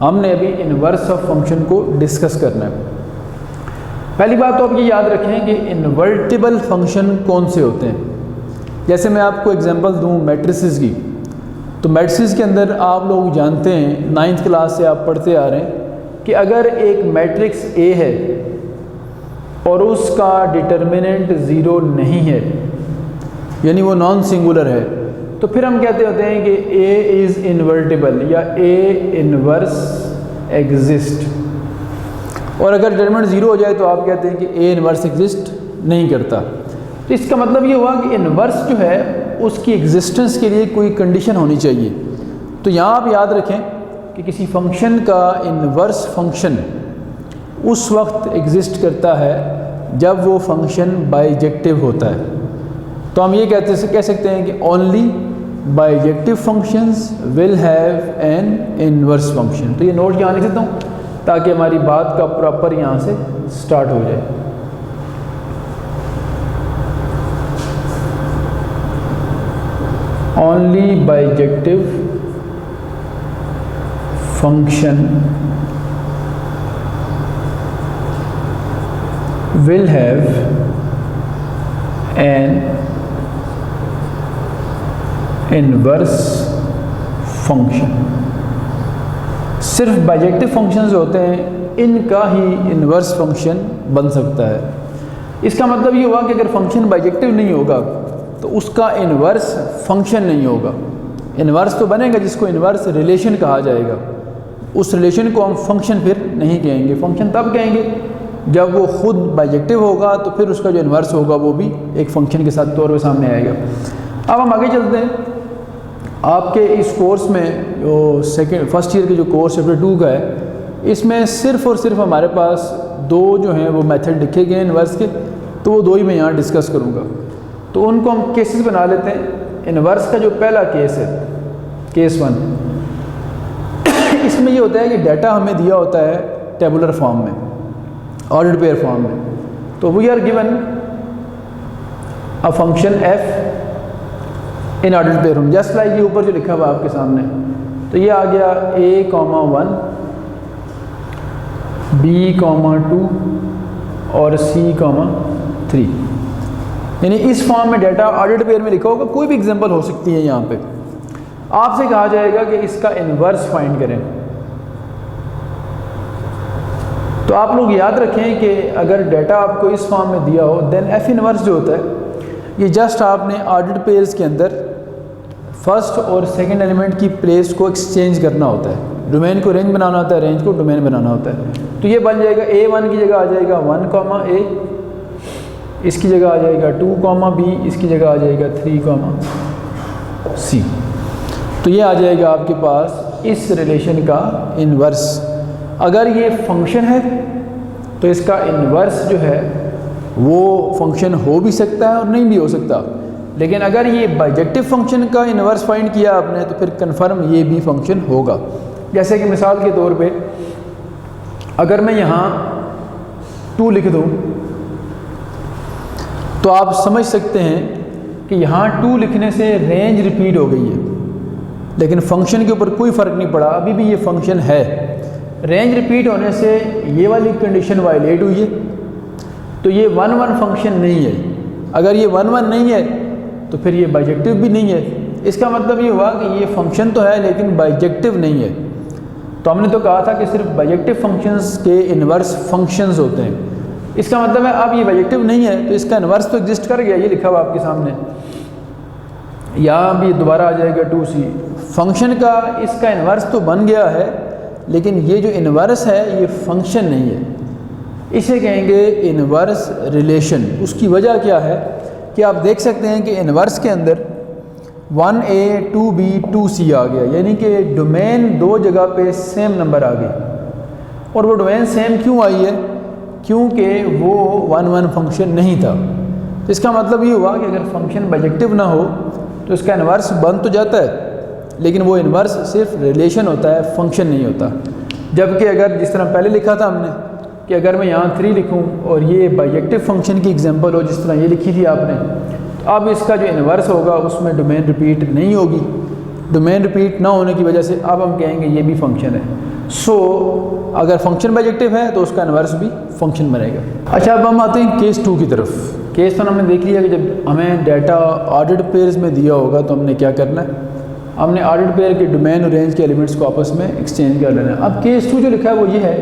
हमने अभी इन्वर्स ऑफ फंक्शन को डिस्कस करना है। पहली बात तो आप ये याद रखें कि इन्वर्टिबल फंक्शन कौन से होते हैं। जैसे मैं आपको एग्जांपल दूं मैट्रिसेस की, तो मैट्रिसेस के अंदर आप लोग जानते हैं 9th क्लास से आप पढ़ते आ रहे हैं कि अगर एक मैट्रिक्स ए है और उसका डिटर्मिनेंट 0 नहीं है, यानी वो नॉन सिंगुलर है, तो फिर हम कहते होते हैं कि ए इज़ इन्वर्टिबल या ए इन्वर्स एग्जिस्ट। और अगर डिटर्मिनेंट 0 हो जाए तो आप कहते हैं कि ए इन्वर्स एग्जिस्ट नहीं करता। तो इसका मतलब ये हुआ कि इन्वर्स जो है उसकी एग्जिस्टेंस के लिए कोई कंडीशन होनी चाहिए। तो यहाँ आप याद रखें कि किसी फंक्शन का इन्वर्स फंक्शन उस वक्त एग्जिस्ट करता है जब वो फंक्शन बाईजेक्टिव होता है। तो हम ये कह सकते हैं कि only bijective functions will have an inverse function. तो ये नोट यहाँ लिख देता हूँ ताकि हमारी बात का प्रॉपर यहाँ से स्टार्ट हो जाए। Only bijective function will have an inverse function. सिर्फ बाइजेक्टिव फंक्शंस होते हैं, इनका ही इनवर्स फंक्शन बन सकता है। इसका मतलब ये हुआ कि अगर फंक्शन बाइजेक्टिव नहीं होगा तो उसका इनवर्स फंक्शन नहीं होगा। इनवर्स तो बनेगा जिसको इनवर्स रिलेशन कहा जाएगा, उस रिलेशन को हम फंक्शन फिर नहीं कहेंगे। फंक्शन तब कहेंगे जब वो खुद बाइजेक्टिव होगा, तो फिर उसका जो इनवर्स होगा वो भी एक फंक्शन के साथ तौर पे सामने आएगा। अब हम आगे चलते हैं। आपके इस कोर्स में जो फर्स्ट ईयर के जो कोर्स चैप्टर 2 का है, इसमें सिर्फ़ और सिर्फ हमारे पास दो जो हैं वो मेथड लिखे गए हैं इनवर्स के, तो वो दो ही मैं यहाँ डिस्कस करूँगा। तो उनको हम केसेस बना लेते हैं। इनवर्स का जो पहला केस है, केस 1, इसमें ये होता है कि डाटा हमें दिया होता है टेबुलर फॉर्म में, ऑर्डर्ड पेयर फॉर्म में। तो we are given a function f in ordered pair form, just like ये ऊपर जो लिखा हुआ आपके सामने। तो ये आ गया a,1 b,2 और c,3। यानी इस फॉर्म में डाटा ऑर्डर्ड पेयर में लिखा होगा। कोई भी एग्जांपल हो सकती है। यहाँ पे आपसे कहा जाएगा कि इसका इन्वर्स फाइंड करें। तो आप लोग याद रखें कि अगर डाटा आपको इस फॉर्म में दिया हो, देन एफ इन्वर्स जो होता है ये जस्ट आपने ऑर्डर्ड पेयर्स के अंदर फर्स्ट और सेकंड एलिमेंट की प्लेस को एक्सचेंज करना होता है। डोमेन को रेंज बनाना होता है, रेंज को डोमेन बनाना होता है। तो ये बन जाएगा a1 की जगह आ जाएगा 1, a, इसकी जगह आ जाएगा 2, b, इसकी जगह आ जाएगा 3, c। तो ये आ जाएगा आपके पास इस रिलेशन का इन्वर्स। अगर ये फंक्शन है तो इसका इन्वर्स जो है वो फंक्शन हो भी सकता है और नहीं भी हो सकता। लेकिन अगर ये बाइजेक्टिव फंक्शन का इन्वर्स फाइंड किया आपने तो फिर कंफर्म ये भी फंक्शन होगा। जैसे कि मिसाल के तौर पे अगर मैं यहाँ 2 लिख दूँ तो आप समझ सकते हैं कि यहाँ 2 लिखने से रेंज रिपीट हो गई है, लेकिन फंक्शन के ऊपर कोई फ़र्क नहीं पड़ा, अभी भी ये फंक्शन है। रेंज रिपीट होने से ये वाली कंडीशन वायलेट हुई है, तो ये 1 फंक्शन नहीं है। अगर ये 1 नहीं है तो फिर ये बाइजेक्टिव भी नहीं है। इसका मतलब ये हुआ कि ये फंक्शन तो है लेकिन बाइजेक्टिव नहीं है। तो हमने तो कहा था कि सिर्फ बाइजेक्टिव फंक्शंस के इन्वर्स फंक्शंस होते हैं। इसका मतलब है अब ये बाइजेक्टिव नहीं है तो इसका इन्वर्स तो एग्जिस्ट कर गया, ये लिखा हुआ आपके सामने। यहाँ भी दोबारा आ जाएगा 2c। फंक्शन का इसका इन्वर्स तो बन गया है, लेकिन ये जो इन्वर्स है ये फंक्शन नहीं है, इसे कहेंगे इन्वर्स रिलेशन। उसकी वजह क्या है कि आप देख सकते हैं कि इन्वर्स के अंदर 1a 2b 2c आ गया, यानी कि डोमेन दो जगह पे सेम नंबर आ गई। और वो डोमेन सेम क्यों आई है? क्योंकि वो 1 फंक्शन नहीं था। तो इसका मतलब ये हुआ कि अगर फंक्शन बाइजेक्टिव ना हो तो इसका इन्वर्स बन तो जाता है, लेकिन वो इन्वर्स सिर्फ रिलेशन होता है, फंक्शन नहीं होता। जबकि अगर जिस तरह पहले लिखा था हमने कि अगर मैं यहाँ 3 लिखूँ और ये बाइजेक्टिव फंक्शन की एग्जांपल हो, जिस तरह ये लिखी थी आपने, तो अब इसका जो इन्वर्स होगा उसमें डोमेन रिपीट नहीं होगी। डोमेन रिपीट ना होने की वजह से अब हम कहेंगे ये भी फंक्शन है। सो अगर फंक्शन बाइजेक्टिव है तो उसका इन्वर्स भी फंक्शन बनेगा। अच्छा, अब हम आते हैं केस 2 की तरफ। केस 1 हमने देख लिया कि जब हमें डाटा ऑर्डर्ड पेयर्स में दिया होगा तो हमने क्या करना है, हमने ऑर्डर्ड पेयर के डोमेन और रेंज के एलिमेंट्स को आपस में एक्सचेंज कर लेना है। अब केस 2 जो लिखा है वो ये है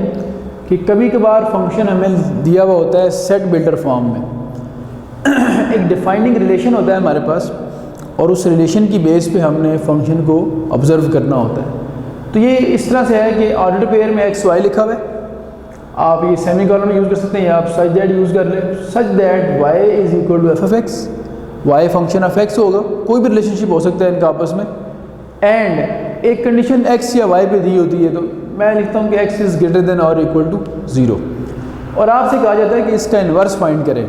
कि कभी कभार फंक्शन हमें दिया हुआ होता है सेट बिल्डर फॉर्म में। एक डिफाइनिंग रिलेशन होता है हमारे पास और उस रिलेशन की बेस पे हमने फंक्शन को ऑब्जर्व करना होता है। तो ये इस तरह से है कि ऑर्डर्ड पेयर में एक्स वाई लिखा हुआ है। आप ये सेमी कॉलन यूज़ कर सकते हैं या आप सच दैट यूज़ कर लें, such that y is equal to f of x. Y function of x होगा, कोई भी रिलेशनशिप हो सकता है इनका आपस में। एंड एक कंडीशन एक्स या वाई पे दी होती है, तो मैं लिखता हूँ कि एक्स इज़ ग्रेटर देन और इक्वल टू 0। और आपसे कहा जाता है कि इसका इन्वर्स फाइंड करें।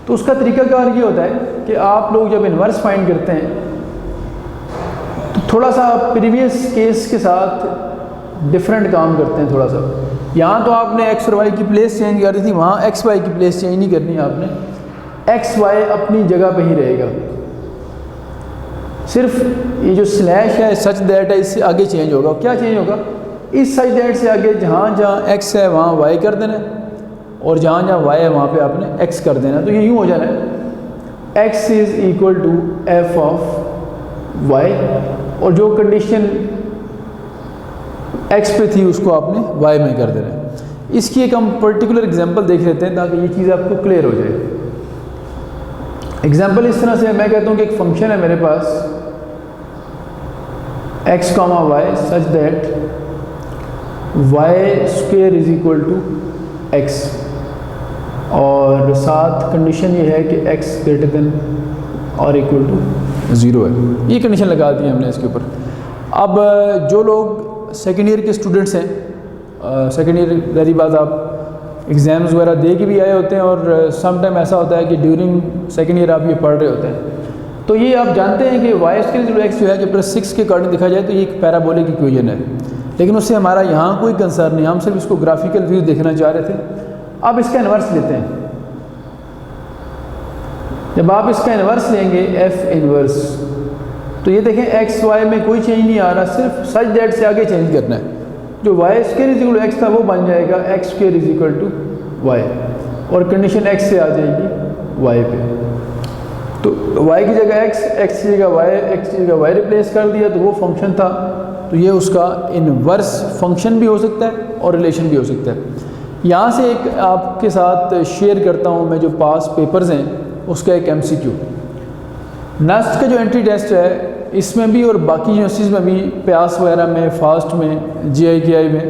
तो उसका तरीकाकार ये होता है कि आप लोग जब इन्वर्स फाइंड करते हैं तो थोड़ा सा प्रीवियस केस के साथ डिफरेंट काम करते हैं। थोड़ा सा यहाँ तो आपने एक्स और वाई की प्लेस चेंज कर दी थी, वहाँ एक्स वाई की प्लेस चेंज नहीं करनी आपने। एक्स वाई अपनी जगह पे ही रहेगा, सिर्फ ये जो स्लैश है सच दैट है इससे आगे चेंज होगा। क्या चेंज होगा? इस सच दैट से आगे जहाँ जहाँ एक्स है वहाँ वाई कर देना, और जहाँ जहाँ वाई है वहाँ पे आपने एक्स कर देना। तो ये यूँ हो जाना है x is equal to f of y, और जो कंडीशन x पे थी उसको आपने y में कर देना है। इसकी एक हम पर्टिकुलर एग्जांपल देख लेते हैं ताकि ये चीज़ आपको क्लियर हो जाए। एग्जांपल इस तरह से मैं कहता हूँ कि एक फंक्शन है मेरे पास x, y such that y square is equal to x, और साथ कंडीशन ये है कि x ग्रेटर देन और इक्वल टू 0 है। ये कंडीशन लगा दी हमने इसके ऊपर। अब जो लोग सेकेंड ईयर के स्टूडेंट्स हैं, सेकेंड ईयर पहली बात आप एग्ज़ाम्स वगैरह दे के भी आए होते हैं, और सम टाइम ऐसा होता है कि ड्यूरिंग सेकेंड ईयर आप ये पढ़ रहे होते हैं, तो ये आप जानते हैं कि वाई स्क्वायर जो एक्स जो है चैप्टर 6 के अकॉर्डिंग देखा जाए तो ये एक पैराबोलिक इक्वेशन है, लेकिन उससे हमारा यहाँ कोई कंसर्न नहीं, हम सिर्फ इसको ग्राफिकल व्यू देखना चाह रहे थे। अब इसका इन्वर्स लेते हैं। जब आप इसका इन्वर्स लेंगे एफ इन्वर्स, तो ये देखें एक्स वाई में कोई चेंज नहीं आ रहा, सिर्फ सच दैट से आगे चेंज करना है। जो y square is equal to x था वो बन जाएगा x square is equal to y, और कंडीशन एक्स से आ जाएगी वाई पे। तो वाई की जगह एक्स, एक्स की जगह वाई, एक्स की जगह वाई रिप्लेस कर दिया, तो वो फंक्शन था, तो ये उसका इनवर्स फंक्शन भी हो सकता है और रिलेशन भी हो सकता है। यहाँ से एक आपके साथ शेयर करता हूँ मैं, जो पास पेपर्स हैं उसका एक MCQ। नेक्स्ट का जो एंट्री टेस्ट है इसमें भी और बाकी यूनिवर्सिटीज़ में भी, प्यास वगैरह में, फास्ट में, GIKI में,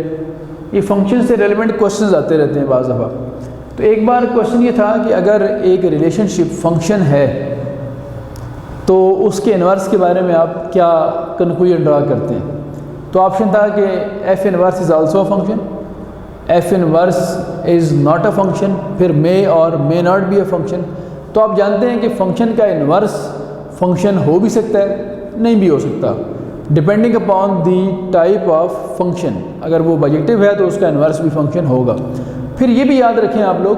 ये फंक्शन से रेलिवेंट क्वेश्चंस आते रहते हैं बाज़ दफ़ा। तो एक बार क्वेश्चन ये था कि अगर एक रिलेशनशिप फंक्शन है तो उसके इन्वर्स के बारे में आप क्या कंक्लूजन ड्रा करते हैं। तो ऑप्शन था कि F inverse is also a function, F inverse is not a function, फिर मे और may not be a function. तो आप जानते हैं कि फंक्शन का इन्वर्स फंक्शन हो भी सकता है, नहीं भी हो सकता, depending upon the type of function. अगर वो बजेटिव है तो उसका इन्वर्स भी फंक्शन होगा। फिर ये भी याद रखें आप लोग,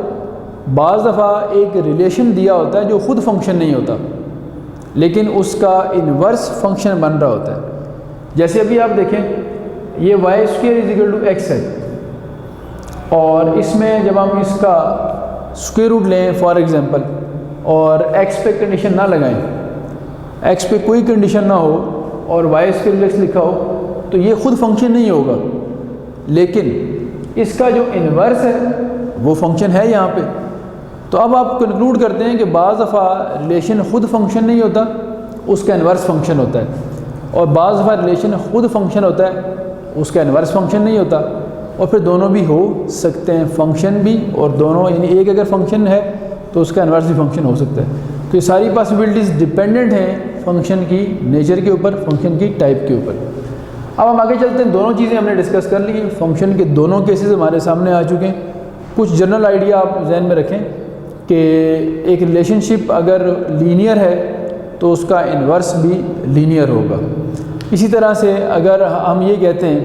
बाज़ दफ़ा एक रिलेशन दिया होता है जो ख़ुद फंक्शन नहीं होता, लेकिन उसका इन्वर्स फंक्शन बन रहा होता है। जैसे अभी आप देखें ये y square is equal to x है, और इसमें जब हम इसका स्क्वायर रूट लें फॉर एग्जांपल, और एक्स पे कंडीशन ना लगाएं, एक्स पे कोई कंडीशन ना हो और वाई स्क्वायर एक्स लिखा हो, तो ये खुद फंक्शन नहीं होगा, लेकिन इसका जो इन्वर्स है वो फंक्शन है यहाँ पे। तो अब आप कंक्लूड करते हैं कि बाज़ दफ़ा रिलेशन खुद फंक्शन नहीं होता, उसका इन्वर्स फंक्शन होता है, और बाज़ दफ़ा रिलेशन खुद फंक्शन होता है, उसका इन्वर्स फंक्शन नहीं होता, और फिर दोनों भी हो सकते हैं, फंक्शन भी और दोनों, यानी एक अगर फंक्शन है तो उसका इन्वर्स भी फंक्शन हो सकता है। तो ये सारी पॉसिबिलिटीज़ डिपेंडेंट हैं फंक्शन की नेचर के ऊपर, फंक्शन की टाइप के ऊपर। अब हम आगे चलते हैं, दोनों चीज़ें हमने डिस्कस कर ली, फंक्शन के दोनों केसेस हमारे सामने आ चुके हैं। कुछ जनरल आइडिया आप जहन में रखें कि एक रिलेशनशिप अगर लीनियर है तो उसका इन्वर्स भी लीनियर होगा। इसी तरह से अगर हम ये कहते हैं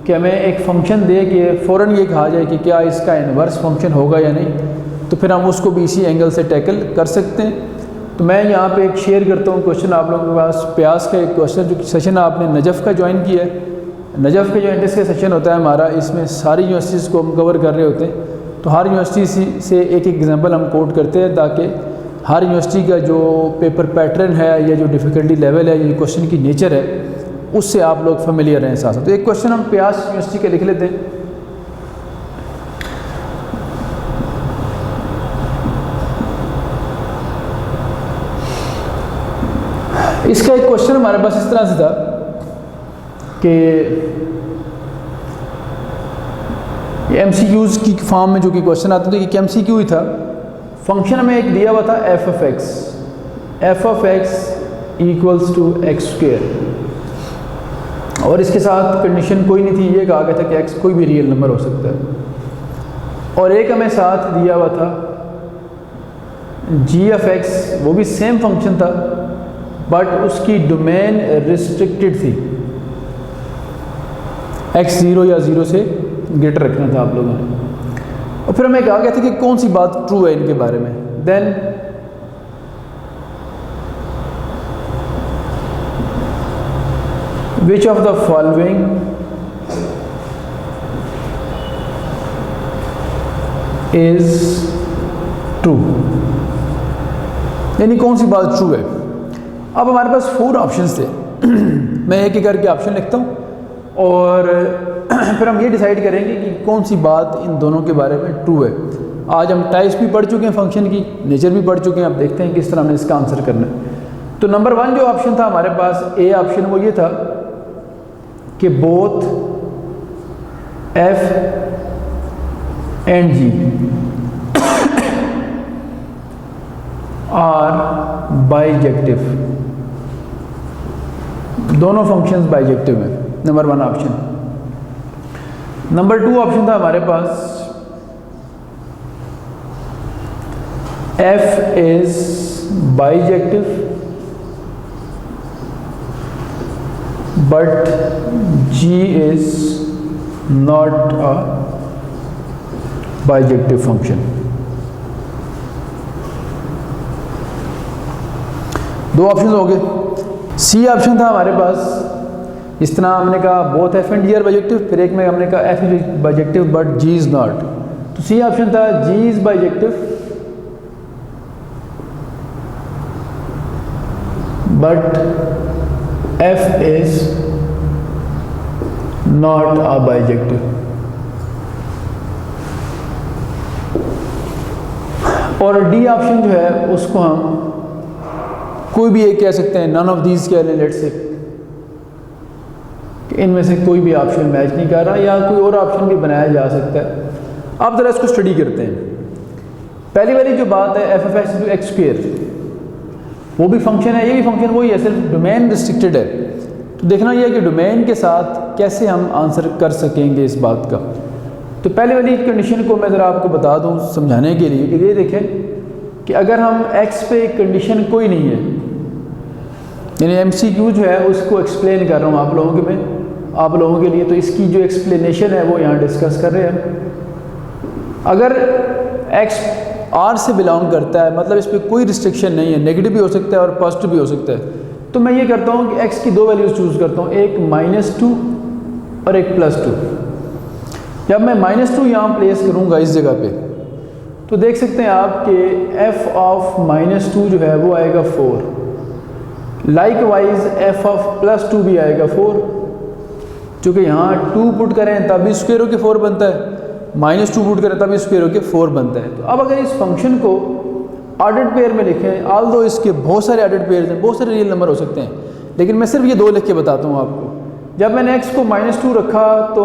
कि हमें एक फ़ंक्शन दे के फ़ौरन ये कहा जाए कि क्या इसका इन्वर्स फंक्शन होगा या नहीं, तो फिर हम उसको भी इसी एंगल से टैकल कर सकते हैं। तो मैं यहाँ पे एक शेयर करता हूँ क्वेश्चन आप लोगों के पास, प्यास का एक क्वेश्चन, जो सेशन आपने नजफ़ का ज्वाइन किया है। नजफ़ का जो एंट्रेंस का सेशन होता है हमारा, इसमें सारी यूनिवर्सिटीज़ को हम कवर कर रहे होते हैं। तो हर यूनिवर्सिटी से एक एग्जाम्पल हम कोट करते हैं ताकि हर यूनिवर्सिटी का जो पेपर पैटर्न है या जो डिफ़िकल्टी लेवल है, जो क्वेश्चन की नेचर है, उससे आप लोग फेमिलियर रहें साथ साथ। तो एक क्वेश्चन हम प्यास यूनिवर्सिटी के लिख लेते हैं। इसका एक क्वेश्चन हमारे पास इस तरह से था कि MCQs की फॉर्म में जो कि क्वेश्चन आते थे कि MCQ ही था। फंक्शन हमें एक दिया हुआ था f of x equals to x square, और इसके साथ कंडीशन कोई नहीं थी, ये कहा गया था कि x कोई भी रियल नंबर हो सकता है। और एक हमें साथ दिया हुआ था g ऑफ x, वो भी सेम फंक्शन था बट उसकी डोमेन रिस्ट्रिक्टेड थी, x 0 या 0 से ग्रेटर रखना था आप लोगों ने। और फिर हमें कहा गया था कि कौन सी बात ट्रू है इनके बारे में। Then which of the following is true. यानी कौन सी बात ट्रू है। अब हमारे पास 4 ऑप्शंस थे मैं एक एक करके ऑप्शन लिखता हूँ और फिर हम ये डिसाइड करेंगे कि कौन सी बात इन दोनों के बारे में ट्रू है। आज हम टाइप्स भी पढ़ चुके हैं फंक्शन की, नेचर भी पढ़ चुके हैं, अब देखते हैं किस तरह हमने इसका आंसर करना है। तो नंबर 1 जो ऑप्शन था हमारे पास, ए ऑप्शन, वो ये था कि both F and ji are bijective, दोनों फंक्शंस बाइजेक्टिव हैं। Number 1 option. नंबर 2 ऑप्शन था हमारे पास, F is bijective but G is not a bijective function। 2 option हो गए। सी ऑप्शन था हमारे पास, इस तरह हमने कहा both F and ji are bijective, फिर एक में हमने कहा F is bijective but G is not. तो सी ऑप्शन था G is bijective but F is not a bijective. और डी ऑप्शन जो है उसको हम कोई भी एक कह सकते हैं, नन ऑफ दीज कह लें, लेट्स से इनमें से कोई भी ऑप्शन मैच नहीं कर रहा, या कोई और ऑप्शन भी बनाया जा सकता है। अब जरा इसको स्टडी करते हैं। पहली वाली जो बात है f f s to x square, वो भी फंक्शन है, ये भी फंक्शन वही है, सिर्फ डोमेन रिस्ट्रिक्टेड है। तो देखना यह है कि डोमेन के साथ कैसे हम आंसर कर सकेंगे इस बात का। तो पहले वाली कंडीशन को मैं ज़रा आपको बता दूं समझाने के लिए कि ये देखें कि अगर हम x पे कंडीशन कोई नहीं है, यानी MCQ जो है उसको एक्सप्लेन कर रहा हूँ आप लोगों के लिए, तो इसकी जो एक्सप्लेनेशन है वो यहाँ डिस्कस कर रहे हैं। अगर x R से बिलोंग करता है, मतलब इस पर कोई रिस्ट्रिक्शन नहीं है, नेगेटिव भी हो सकता है और पॉजिटिव भी हो सकता है, तो मैं ये करता हूँ कि x की 2 वैल्यूज़ चूज़ करता हूँ, एक -2 और एक +2। जब मैं -2 यहाँ प्लेस करूँगा इस जगह पे, तो देख सकते हैं आप कि f ऑफ -2 जो है वो आएगा 4। लाइक वाइज f ऑफ +2 भी आएगा 4, चूँकि यहाँ 2 पुट करें तब भी स्क्वायर होकर 4 बनता है, -2 पुट करें तब भी स्क्वायर होकर 4 बनता है। तो अब अगर इस फंक्शन को ऑर्डर्ड पेयर में लिखें, ऑल्दो इसके बहुत सारे ऑर्डर्ड पेयर्स हैं, बहुत सारे रियल नंबर हो सकते हैं, लेकिन मैं सिर्फ ये 2 लिख के बताता हूँ आपको। जब मैंने x को -2 रखा तो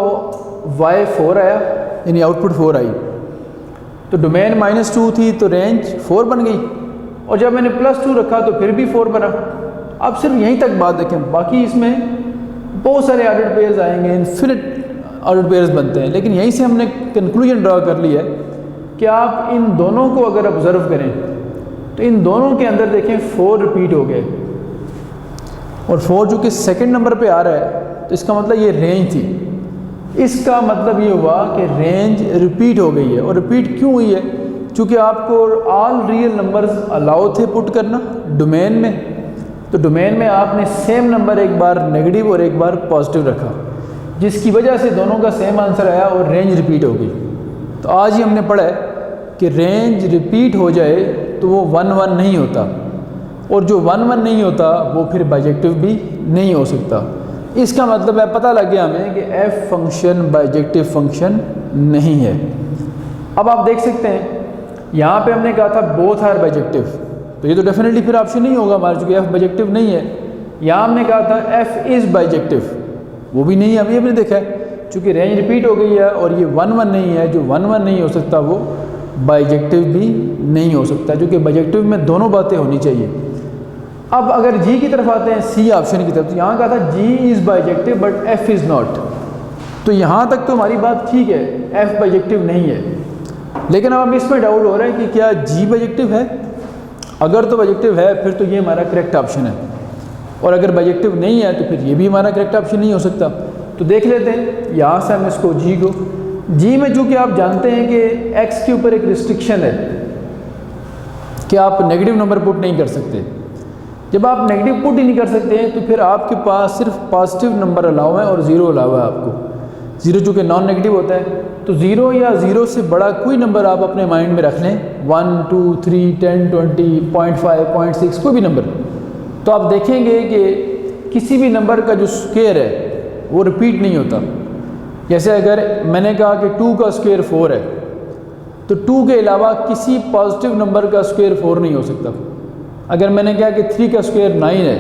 y 4 आया, यानी आउटपुट 4 आई, तो डोमेन -2 थी तो रेंज 4 बन गई, और जब मैंने +2 रखा तो फिर भी 4 बना। अब सिर्फ यहीं तक बात देखें, बाकी इसमें बहुत सारे ऑर्डर्ड पेयर्स आएंगे, इन्फिनिट ऑर्डर्ड पेयर्स बनते हैं, लेकिन यहीं से हमने कंक्लूजन ड्रा कर लिया है कि आप इन दोनों को अगर ऑब्जर्व करें तो इन दोनों के अंदर देखें 4 रिपीट हो गए, और 4 जो कि सेकंड नंबर पे आ रहा है, तो इसका मतलब ये रेंज थी। इसका मतलब ये हुआ कि रेंज रिपीट हो गई है। और रिपीट क्यों हुई है? क्योंकि आपको ऑल रियल नंबर्स अलाउ थे पुट करना डोमेन में, तो डोमेन में आपने सेम नंबर एक बार नेगेटिव और एक बार पॉजिटिव रखा, जिसकी वजह से दोनों का सेम आंसर आया और रेंज रिपीट हो गई। तो आज ही हमने पढ़ा है कि रेंज रिपीट हो जाए तो वो 1 1 नहीं होता, और जो 1 1 नहीं होता वो फिर बाइजेक्टिव भी नहीं हो सकता। इसका मतलब है, पता लग गया हमें कि f फंक्शन बाइजेक्टिव फंक्शन नहीं है। अब आप देख सकते हैं यहाँ पे हमने कहा था बोथ आर बाइजेक्टिव, तो ये तो डेफिनेटली फिर ऑप्शन नहीं होगा हमारा, चूँकि f बाइजेक्टिव नहीं है। यहाँ हमने कहा था f इज़ बाइजेक्टिव, वो भी नहीं है, अभी हमने देखा है, चूँकि रेंज रिपीट हो गई है और ये 1 1 नहीं है, जो 1 1 नहीं हो सकता वो बाइजेक्टिव भी नहीं हो सकता, क्योंकि बाइजेक्टिव में दोनों बातें होनी चाहिए। अब अगर जी की तरफ आते हैं, सी ऑप्शन की तरफ, तो यहाँ कहा था G is bijective but F is not, तो यहाँ तक तो हमारी बात ठीक है, एफ बाइजेक्टिव नहीं है। लेकिन अब हमें इसमें डाउट हो रहा है कि क्या जी बाइजेक्टिव है। अगर तो बाइजेक्टिव है फिर तो ये हमारा करेक्ट ऑप्शन है, और अगर बाइजेक्टिव नहीं है तो फिर ये भी हमारा करेक्ट ऑप्शन नहीं हो सकता। तो देख लेते हैं यहाँ से हम इसको जी को, जी में चूँकि आप जानते हैं कि एक्स के ऊपर एक रिस्ट्रिक्शन है कि आप नेगेटिव नंबर पुट नहीं कर सकते। जब आप नेगेटिव पुट ही नहीं कर सकते हैं तो फिर आपके पास सिर्फ पॉजिटिव नंबर अलाउ है और 0 अलाउ है आपको। ज़ीरो चूँकि नॉन नेगेटिव होता है, तो ज़ीरो या ज़ीरो से बड़ा कोई नंबर आप अपने माइंड में रख लें, 1, 2, 3, 10, 20, 0.5, 0.6 कोई भी नंबर, तो आप देखेंगे कि किसी भी नंबर का जो स्क्वायर है वो रिपीट नहीं होता। जैसे अगर मैंने कहा कि 2 का स्क्वायर 4 है, तो 2 के अलावा किसी पॉजिटिव नंबर का स्क्वायर 4 नहीं हो सकता। अगर मैंने कहा कि 3 का स्क्वायर 9 है,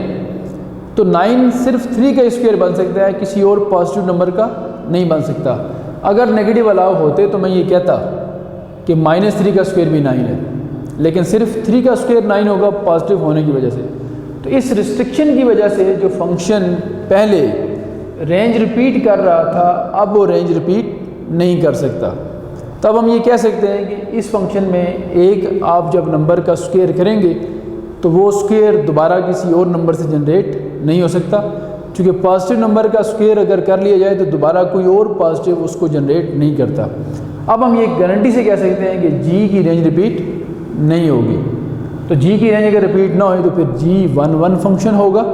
तो 9 सिर्फ 3 का स्क्वायर बन सकता है, किसी और पॉजिटिव नंबर का नहीं बन सकता। अगर नेगेटिव अलाउ होते तो मैं ये कहता कि -3 का स्क्वायर भी 9 है, लेकिन सिर्फ 3 का स्क्वायर 9 होगा पॉजिटिव होने की वजह से। तो इस रिस्ट्रिक्शन की वजह से जो फंक्शन पहले रेंज रिपीट कर रहा था, अब वो रेंज रिपीट नहीं कर सकता। तब हम ये कह सकते हैं कि इस फंक्शन में एक आप जब नंबर का स्क्वायर करेंगे तो वो स्क्वायर दोबारा किसी और नंबर से जनरेट नहीं हो सकता, क्योंकि पॉजिटिव नंबर का स्क्वायर अगर कर लिया जाए तो दोबारा कोई और पॉजिटिव उसको जनरेट नहीं करता। अब हम ये गारंटी से कह सकते हैं कि जी की रेंज रिपीट नहीं होगी। तो जी की रेंज अगर रिपीट ना हो तो फिर जी 1 फंक्शन होगा,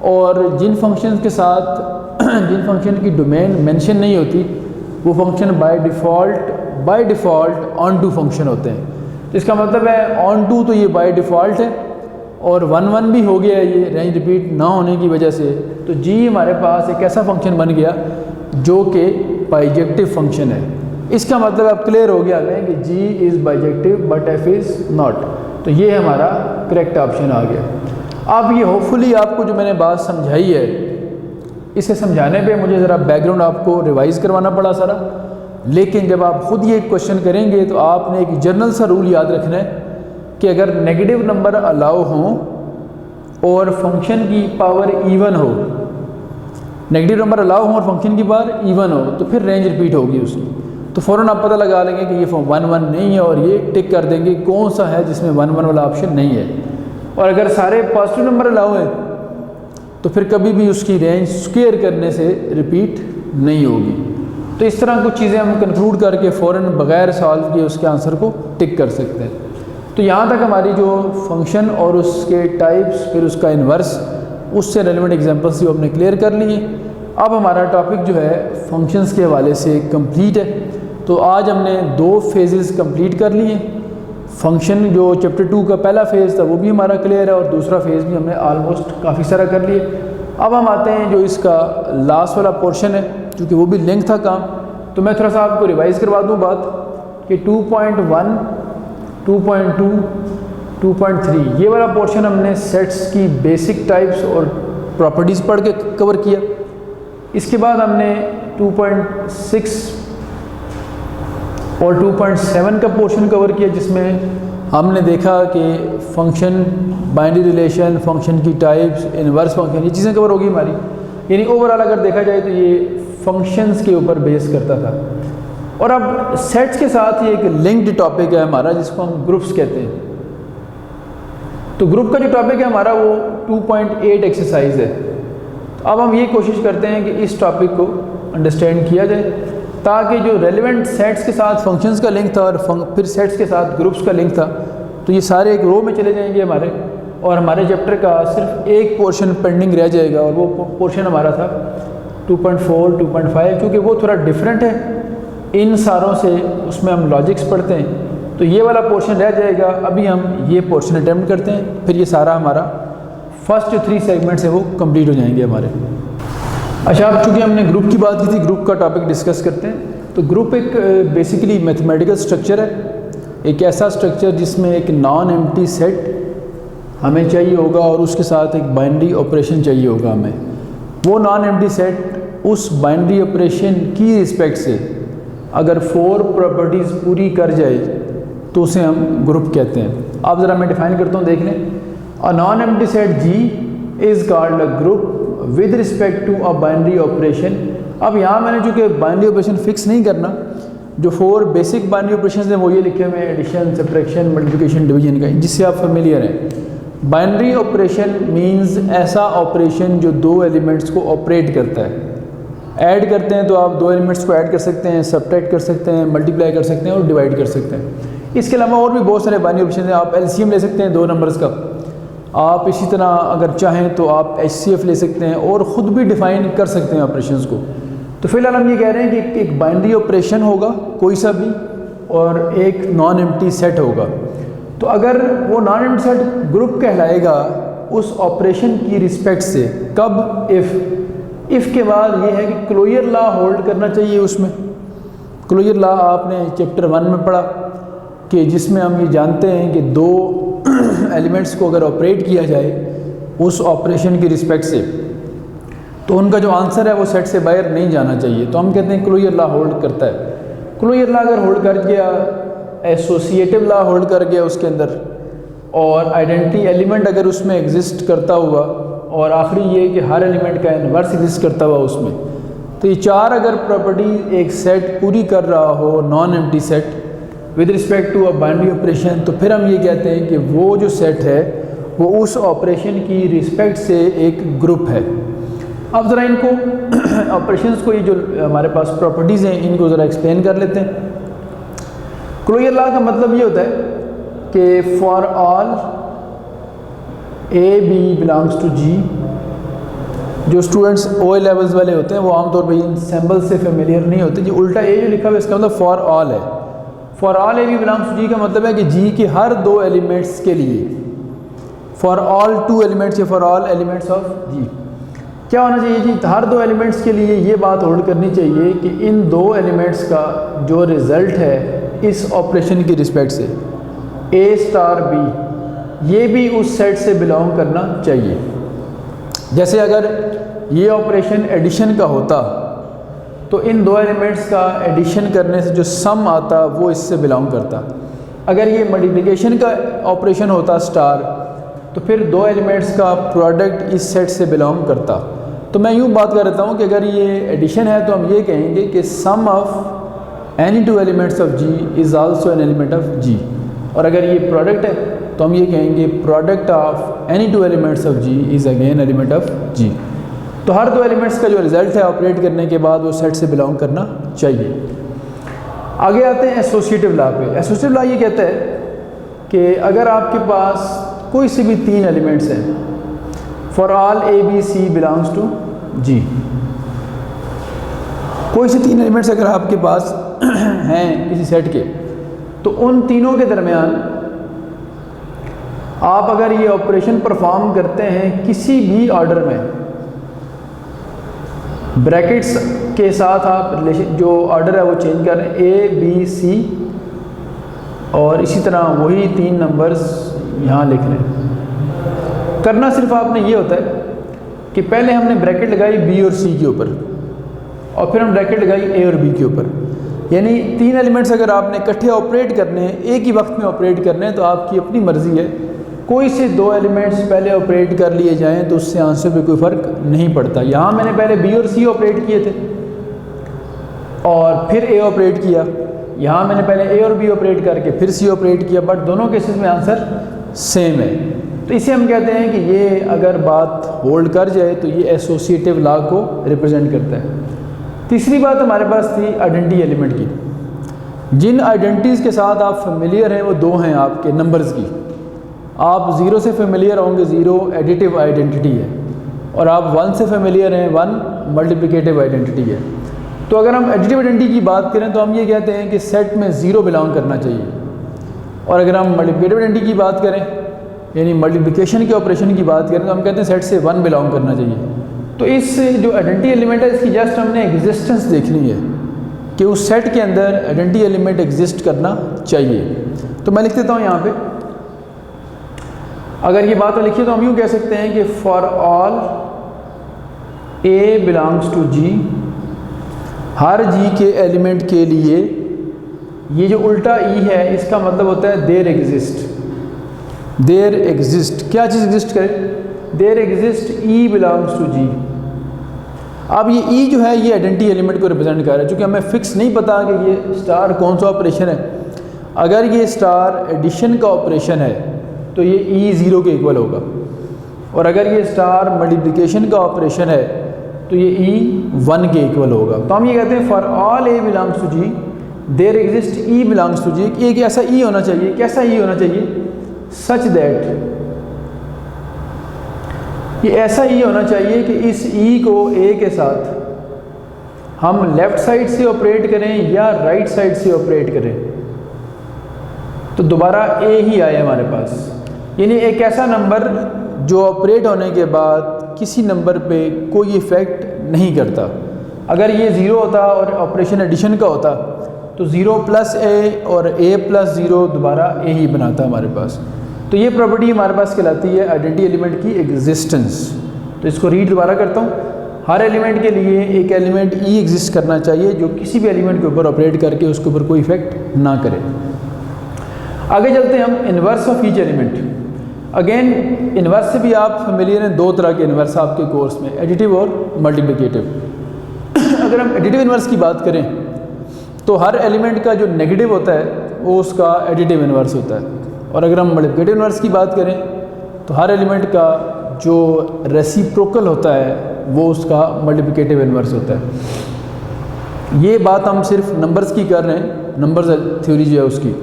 और जिन फंक्शन के साथ जिन फंक्शन की डोमेन मेंशन नहीं होती वो function by default onto function होते हैं। तो इसका मतलब है ऑन टू तो ये बाय डिफ़ॉल्ट है, और 1 भी हो गया है ये रेंज रिपीट ना होने की वजह से। तो जी हमारे पास एक ऐसा फंक्शन बन गया जो कि बाइजेक्टिव फंक्शन है। इसका मतलब अब क्लियर हो गया हमें कि G is bijective but F is not. तो ये हमारा करेक्ट ऑप्शन आ गया। अब ये होपफुली आपको जो मैंने बात समझाई है, इसे समझाने पे मुझे ज़रा बैकग्राउंड आपको रिवाइज़ करवाना पड़ा सारा, लेकिन जब आप ख़ुद ये क्वेश्चन करेंगे तो आपने एक जनरल सा रूल याद रखना है कि अगर नेगेटिव नंबर अलाउ हों और फंक्शन की पावर इवन हो, नेगेटिव नंबर अलाउ हो और फंक्शन की पावर इवन हो, तो फिर रेंज रिपीट होगी उसकी। तो फ़ौरन आप पता लगा लेंगे कि ये 1 नहीं है, और ये टिक कर देंगे कौन सा है जिसमें 1 वाला ऑप्शन नहीं है। और अगर सारे पॉजिटिव नंबर अलाउ हैं तो फिर कभी भी उसकी रेंज स्क्वायर करने से रिपीट नहीं होगी। तो इस तरह कुछ चीज़ें हम कंक्लूड करके फ़ौरन बग़ैर सॉल्व किए उसके आंसर को टिक कर सकते हैं। तो यहाँ तक हमारी जो फंक्शन और उसके टाइप्स, फिर उसका इन्वर्स, उससे रेलिवेंट एग्जांपल्स जो हमने क्लियर कर लिए। अब हमारा टॉपिक जो है फंक्शंस के हवाले से कंप्लीट है। तो आज हमने 2 फेजेस कंप्लीट कर लिए। फंक्शन जो चैप्टर 2 का पहला फ़ेज़ था वो भी हमारा क्लियर है, और दूसरा फ़ेज़ भी हमने ऑलमोस्ट काफ़ी सारा कर लिए। अब हम आते हैं जो इसका लास्ट वाला पोर्शन है, क्योंकि वो भी लेंथ था काम। तो मैं थोड़ा सा आपको रिवाइज़ करवा दूँ बात कि 2.1, 2.2, 2.3 ये वाला पोर्शन हमने सेट्स की बेसिक टाइप्स और प्रॉपर्टीज़ पढ़ के कवर किया। इसके बाद हमने 2.6 और 2.7 का पोर्शन कवर किया, जिसमें हमने देखा कि फंक्शन, बाइनरी रिलेशन, फंक्शन की टाइप्स, इनवर्स फंक्शन, ये चीज़ें कवर होगी हमारी। यानी ओवरऑल अगर देखा जाए तो ये फंक्शंस के ऊपर बेस करता था। और अब सेट्स के साथ ये एक लिंक्ड टॉपिक है हमारा, जिसको हम ग्रुप्स कहते हैं। तो ग्रुप का जो टॉपिक है हमारा वो 2.8 एक्सरसाइज है। तो अब हम ये कोशिश करते हैं कि इस टॉपिक को अंडरस्टैंड किया जाए, ताकि जो रेलिवेंट सेट्स के साथ फंक्शंस का लिंक था और फिर सेट्स के साथ ग्रुप्स का लिंक था, तो ये सारे एक रो में चले जाएंगे हमारे, और हमारे चैप्टर का सिर्फ एक पोर्शन पेंडिंग रह जाएगा, और वो पोर्शन हमारा था 2.4, 2.5, क्योंकि वो थोड़ा डिफरेंट है इन सारों से। उसमें हम लॉजिक्स पढ़ते हैं, तो ये वाला पोर्शन रह जाएगा। अभी हम ये पोर्शन अटैम्प्ट करते हैं, फिर ये सारा हमारा फर्स्ट जो 3 सेगमेंट्स हैं वो कंप्लीट हो जाएंगे हमारे। अच्छा, अब चूँकि हमने ग्रुप की बात की थी, ग्रुप का टॉपिक डिस्कस करते हैं। तो ग्रुप एक बेसिकली मैथमेटिकल स्ट्रक्चर है, एक ऐसा स्ट्रक्चर जिसमें एक नॉन एम्प्टी सेट हमें चाहिए होगा और उसके साथ एक बाइनरी ऑपरेशन चाहिए होगा हमें। वो नॉन एम्प्टी सेट उस बाइनरी ऑपरेशन की रिस्पेक्ट से अगर 4 प्रॉपर्टीज़ पूरी कर जाए तो उसे हम ग्रुप कहते हैं। अब ज़रा मैं डिफाइन करता हूँ, देख लें। A non empty set G is called a group with respect to a binary operation. अब यहाँ मैंने चूँकि बाइनरी ऑपरेशन फिक्स नहीं करना, जो 4 बेसिक बाइनरी ऑपरेशन हैं वो ये लिखे हुए हैं, एडिशन, सब्ट्रैक्शन, मल्टीप्लिकेशन, डिवीजन का, जिससे आप फेमिलियर हैं। बाइनरी ऑपरेशन मींस ऐसा ऑपरेशन जो 2 एलिमेंट्स को ऑपरेट करता है। ऐड करते हैं तो आप 2 एलिमेंट्स को ऐड कर सकते हैं, सब्ट्रैक्ट कर सकते हैं, मल्टीप्लाई कर सकते हैं और डिवाइड कर सकते हैं। इसके अलावा और भी बहुत सारे बाइनरी ऑपरेशन हैं। आप एलसीएम ले सकते हैं 2 नंबर्स का, आप इसी तरह अगर चाहें तो आप एचसीएफ ले सकते हैं और ख़ुद भी डिफ़ाइन कर सकते हैं ऑपरेशंस को। तो फिलहाल हम ये कह रहे हैं कि एक बाइनरी ऑपरेशन होगा कोई सा भी, और एक नॉन एम्प्टी सेट होगा। तो अगर वो नॉन एम्प्टी सेट ग्रुप कहलाएगा उस ऑपरेशन की रिस्पेक्ट से, कब? इफ़ के बाद ये है कि क्लोजर लॉ होल्ड करना चाहिए उसमें। क्लोजर लॉ आपने चैप्टर 1 में पढ़ा कि जिसमें हम ये जानते हैं कि दो एलिमेंट्स को अगर ऑपरेट किया जाए उस ऑपरेशन की रिस्पेक्ट से, तो उनका जो आंसर है वो सेट से बाहर नहीं जाना चाहिए। तो हम कहते हैं क्लोजर लॉ होल्ड करता है। क्लोजर लॉ अगर होल्ड कर गया, एसोसिएटिव लॉ होल्ड कर गया उसके अंदर, और आइडेंटिटी एलिमेंट अगर उसमें एग्जिस्ट करता हुआ, और आखिरी ये कि हर एलिमेंट का इन्वर्स एग्जिस्ट करता हुआ उसमें, तो ये चार अगर प्रॉपर्टी एक सेट पूरी कर रहा हो, non empty set with respect to a binary operation, तो फिर हम ये कहते हैं कि वो जो सेट है वो उस ऑपरेशन की रिस्पेक्ट से एक ग्रुप है। अब ज़रा इनको ऑपरेशंस को, ये जो हमारे पास प्रॉपर्टीज़ हैं, इनको ज़रा एक्सप्लेन कर लेते हैं। क्लोजर लॉ का मतलब ये होता है कि for all A B belongs to G, जो स्टूडेंट्स ओ लेवल्स वाले होते हैं वो आमतौर पर इन सिंबल से फेमिलियर नहीं होते। जी उल्टा ए जो लिखा हुआ है इसका मतलब फॉर ऑल है। For all A B belongs to G का मतलब है कि जी के हर दो एलिमेंट्स के लिए, फॉर ऑल टू एलिमेंट्स या फॉर ऑल एलिमेंट्स ऑफ जी, क्या होना चाहिए जी? हर दो एलिमेंट्स के लिए ये बात होल्ड करनी चाहिए कि इन दो एलिमेंट्स का जो रिज़ल्ट है इस ऑपरेशन की रिस्पेक्ट से, ए स्टार बी, ये भी उस सेट से बिलोंग करना चाहिए। जैसे अगर ये ऑपरेशन एडिशन का होता तो इन दो एलिमेंट्स का एडिशन करने से जो सम आता वो इससे बिलोंग करता। अगर ये मल्टीप्लिकेशन का ऑपरेशन होता स्टार, तो फिर दो एलिमेंट्स का प्रोडक्ट इस सेट से बिलोंग करता। तो मैं यूँ बात कर रहा हूँ कि अगर ये एडिशन है तो हम ये कहेंगे कि sum of any two elements of G is also an element of G, और अगर ये प्रोडक्ट है तो हम ये कहेंगे product of any two elements of G is again element of G. तो हर दो एलिमेंट्स का जो रिज़ल्ट है ऑपरेट करने के बाद वो सेट से बिलोंग करना चाहिए। आगे आते हैं एसोसिएटिव लॉ पे। एसोसिएटिव लॉ ये कहता है कि अगर आपके पास कोई से भी तीन एलिमेंट्स हैं, for all A B C belongs to G, कोई से तीन एलिमेंट्स अगर आपके पास हैं किसी सेट के, तो उन तीनों के दरमियान आप अगर ये ऑपरेशन परफॉर्म करते हैं किसी भी ऑर्डर में, ब्रैकेट्स के साथ आप रिलेशन जो ऑर्डर है वो चेंज कर रहे हैं, ए बी सी, और इसी तरह वही तीन नंबर्स यहाँ लिख रहे हैं। करना सिर्फ आपने ये होता है कि पहले हमने ब्रैकेट लगाई बी और सी के ऊपर, और फिर हम ब्रैकेट लगाई ए और बी के ऊपर। यानी तीन एलिमेंट्स अगर आपने इकट्ठे ऑपरेट करने हैं, एक ही वक्त में ऑपरेट करने हैं, तो आपकी अपनी मर्ज़ी है। कोई से दो एलिमेंट्स पहले ऑपरेट कर लिए जाएं तो उससे आंसर पे कोई फ़र्क नहीं पड़ता। यहाँ मैंने पहले बी और सी ऑपरेट किए थे और फिर ए ऑपरेट किया, यहाँ मैंने पहले ए और बी ऑपरेट करके फिर सी ऑपरेट किया, बट दोनों केसेस में आंसर सेम है। तो इसे हम कहते हैं कि ये अगर बात होल्ड कर जाए तो ये एसोसिएटिव लॉ को रिप्रेजेंट करता है। तीसरी बात हमारे पास थी आइडेंटिटी एलिमेंट की। जिन आइडेंटिटीज़ के साथ आप फेमिलियर हैं वो दो हैं आपके नंबर्स की। आप 0 से फेमिलियर होंगे, 0 एडिटिव आइडेंटिटी है, और आप 1 से फेमिलियर हैं, 1 मल्टीप्लिकेटिव आइडेंटिटी है। तो अगर हम एडिटिव आइडेंटिटी की बात करें तो हम ये कहते हैं कि सेट में 0 बिलोंग करना चाहिए, और अगर हम मल्टीप्लिकेटिव आइडेंटिटी की बात करें यानी मल्टीप्लिकेशन के ऑपरेशन की बात करें तो हम कहते हैं सेट से 1 बिलोंग करना चाहिए। तो इस जो आइडेंटिटी एलिमेंट है इसकी जस्ट हमने एग्जिस्टेंस देखनी है कि उस सेट के अंदर आइडेंटिटी एलिमेंट एग्जिस्ट करना चाहिए। तो मैं लिख देता हूँ यहाँ पे, अगर ये बात लिखिए तो हम यूँ कह सकते हैं कि for all A belongs to G, हर जी के एलिमेंट के लिए, ये जो उल्टा ई है इसका मतलब होता है देयर एग्जिस्ट। देयर एग्जिस्ट, क्या चीज़ एग्जिस्ट करे? There exist E belongs to G. अब ये ई जो है ये आइडेंटिटी एलिमेंट को रिप्रेजेंट कर रहा है। चूँकि हमें फिक्स नहीं पता कि ये स्टार कौन सा ऑपरेशन है। अगर ये स्टार एडिशन का ऑपरेशन है तो ये ई 0 के इक्वल होगा, और अगर ये स्टार मल्टीप्लिकेशन का ऑपरेशन है तो ये ई 1 के इक्वल होगा। तो हम ये कहते हैं for all A belongs to G there exist E belongs to G. एक ऐसा ई होना चाहिए, कैसा ई होना चाहिए? सच दैट, ये ऐसा ई होना चाहिए कि इस ई को ए के साथ हम लेफ़्ट साइड से ऑपरेट करें या राइट साइड से ऑपरेट करें, तो दोबारा ए ही आए हमारे पास। यानी एक ऐसा नंबर जो ऑपरेट होने के बाद किसी नंबर पे कोई इफ़ेक्ट नहीं करता। अगर ये ज़ीरो होता और ऑपरेशन एडिशन का होता तो 0 + a और a + 0 दोबारा a ही बनाता हमारे पास। तो ये प्रॉपर्टी हमारे पास कहलाती है आइडेंटिटी एलिमेंट की एग्जिस्टेंस। तो इसको रीड दोबारा करता हूँ। हर एलिमेंट के लिए एक एलिमेंट ई एग्जिस्ट करना चाहिए जो किसी भी एलिमेंट के ऊपर ऑपरेट करके उसके ऊपर कोई इफेक्ट ना करे। आगे चलते हैं हम inverse of each element. Again inverse से भी आप फेमिलियर हैं, दो तरह के इन्वर्स आपके कोर्स में, एडिटिव और मल्टीप्लिकेटिव। अगर हम एडिटिव इन्वर्स की बात करें तो हर एलिमेंट का जो नेगेटिव होता है वो उसका एडिटिव इन्वर्स होता है, और अगर हम मल्टीप्लिकेटिव इन्वर्स की बात करें तो हर एलिमेंट का जो रेसिप्रोकल होता है वो उसका मल्टीप्लिकेटिव इन्वर्स होता है। ये बात हम सिर्फ नंबर्स की कर रहे हैं, नंबर्स थ्योरी जो है उसकी।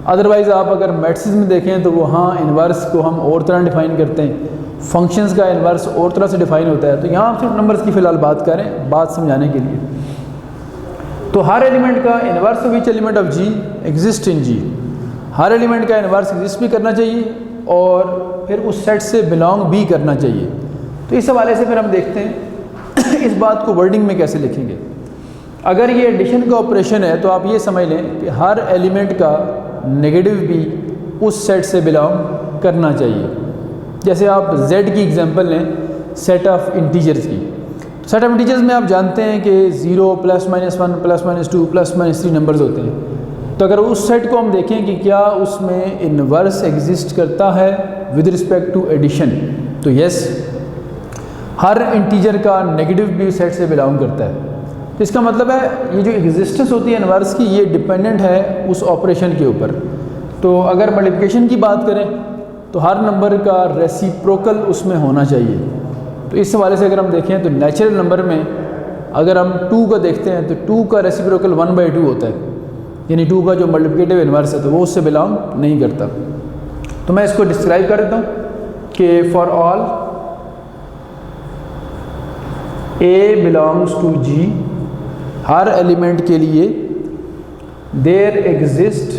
अदरवाइज़ आप अगर मैथ्स में देखें तो वहाँ इन्वर्स को हम और तरह डिफ़ाइन करते हैं, फंक्शंस का इन्वर्स और तरह से डिफ़ाइन होता है। तो यहाँ हम सिर्फ नंबर्स की फ़िलहाल बात करें, बात समझाने के लिए। तो हर एलिमेंट का inverse of each element of G exist in G. हर एलिमेंट का इन्वर्स एग्जिस्ट भी करना चाहिए और फिर उस सेट से बिलोंग भी करना चाहिए। तो इस हवाले से फिर हम देखते हैं इस बात को वर्डिंग में कैसे लिखेंगे। अगर ये एडिशन का ऑपरेशन है तो आप ये समझ लें कि हर एलिमेंट का नेगेटिव भी उस सेट से बिलोंग करना चाहिए। जैसे आप z की एग्जांपल लें, सेट ऑफ इंटीजर्स की। सेट ऑफ इंटीजर्स में आप जानते हैं कि 0 +- 1 +- 2 +- 3 नंबर्स होते हैं। तो अगर उस सेट को हम देखें कि क्या उसमें इन्वर्स एग्जिस्ट करता है विद रिस्पेक्ट टू एडिशन, तो यस, हर इंटीजर का नेगेटिव भी सेट से बिलोंग करता है। तो इसका मतलब है ये जो एग्जिस्टेंस होती है इन्वर्स की, ये डिपेंडेंट है उस ऑपरेशन के ऊपर। तो अगर मल्टीप्लिकेशन की बात करें तो हर नंबर का रेसिप्रोकल उसमें होना चाहिए। तो इस हवाले से अगर हम देखें तो नेचुरल नंबर में अगर हम 2 का देखते हैं तो 2 का रेसिप्रोकल 1/2 होता है, यानी 2 का जो मल्टीप्लिकेटिव इन्वर्स है तो वो उससे बिलोंग नहीं करता। तो मैं इसको डिस्क्राइब कर देता हूँ कि for all A belongs to G, हर एलिमेंट के लिए there exist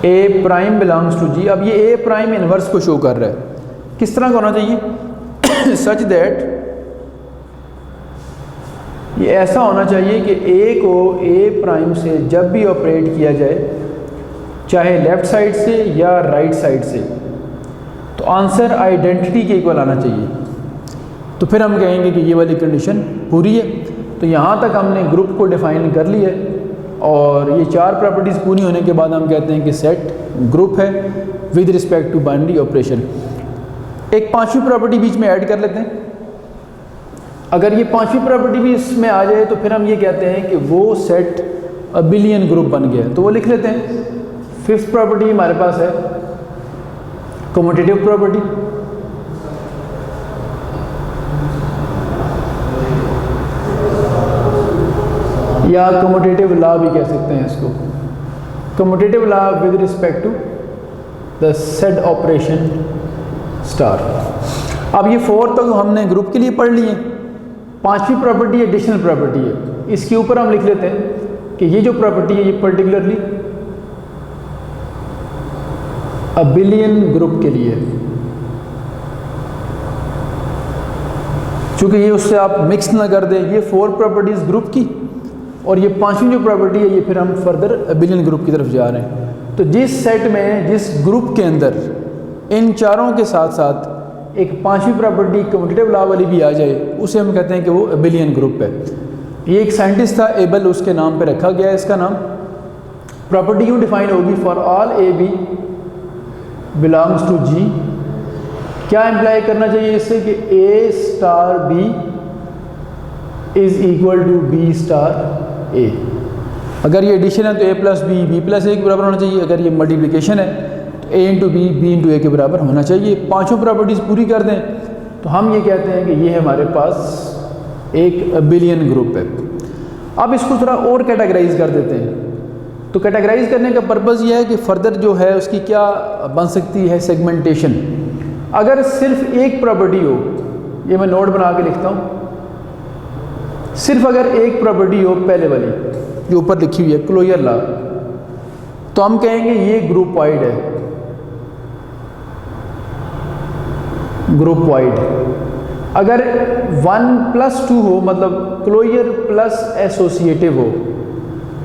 A prime belongs to G। अब ये A प्राइम इन्वर्स को शो कर रहा है। किस तरह का होना चाहिए? सच दैट, ये ऐसा होना चाहिए कि A को A प्राइम से जब भी ऑपरेट किया जाए, चाहे लेफ़्ट साइड से या राइट साइड से, तो आंसर आइडेंटिटी के इक्वल आना चाहिए। तो फिर हम कहेंगे कि ये वाली कंडीशन पूरी है। तो यहाँ तक हमने ग्रुप को डिफ़ाइन कर लिया है, और ये 4 प्रॉपर्टीज़ पूरी होने के बाद हम कहते हैं कि सेट ग्रुप है with respect to binary operation. एक 5वीं प्रॉपर्टी बीच में ऐड कर लेते हैं। अगर ये 5वीं प्रॉपर्टी भी इसमें आ जाए तो फिर हम ये कहते हैं कि वो सेट अबिलियन ग्रुप बन गया। तो वो लिख लेते हैं। 5th प्रॉपर्टी हमारे पास है कम्यूटेटिव प्रॉपर्टी। या कम्यूटेटिव लॉ भी कह सकते हैं इसको, commutative law with respect to the set operation star. अब ये 4 तक हमने ग्रुप के लिए पढ़ लिए। 5वीं प्रॉपर्टी एडिशनल प्रॉपर्टी है। इसके ऊपर हम लिख लेते हैं कि ये जो प्रॉपर्टी है ये पर्टिकुलरली अबिलियन ग्रुप के लिए, चूँकि ये उससे आप मिक्स ना कर दें। ये 4 प्रॉपर्टीज़ ग्रुप की, और ये 5वीं जो प्रॉपर्टी है ये फिर हम फर्दर अबिलियन ग्रुप की तरफ जा रहे हैं। तो जिस सेट में, जिस ग्रुप के अंदर इन चारों के साथ साथ एक 5वीं प्रॉपर्टी कम्यूटेटिव लॉ वाली भी आ जाए, उसे हम कहते हैं कि वो अबिलियन ग्रुप है। ये एक साइंटिस्ट था एबल, उसके नाम पे रखा गया है इसका नाम। प्रॉपर्टी यूँ डिफाइन होगी, for all A B belongs to G. क्या इम्प्लाई करना चाहिए इससे कि A star B is equal to B star A. अगर ये एडिशन है तो a + b b + a के बराबर होना चाहिए। अगर ये मल्टीप्लिकेशन है तो a × b b × a के बराबर होना चाहिए। 5 प्रॉपर्टीज़ पूरी कर दें तो हम ये कहते हैं कि ये हमारे पास एक अबिलियन ग्रुप है। अब इसको थोड़ा और कैटेगराइज कर देते हैं। तो कैटेगराइज करने का पर्पज़ ये है कि फर्दर जो है उसकी क्या बन सकती है सेगमेंटेशन। अगर सिर्फ एक प्रॉपर्टी हो, ये मैं नोट बना के लिखता हूँ, सिर्फ अगर एक प्रॉपर्टी हो पहले वाली जो ऊपर लिखी हुई है क्लोजर लॉ, तो हम कहेंगे ये ग्रुप वाइड है, ग्रुप वाइड। अगर 1+2 हो, मतलब क्लोजर प्लस एसोसिएटिव हो,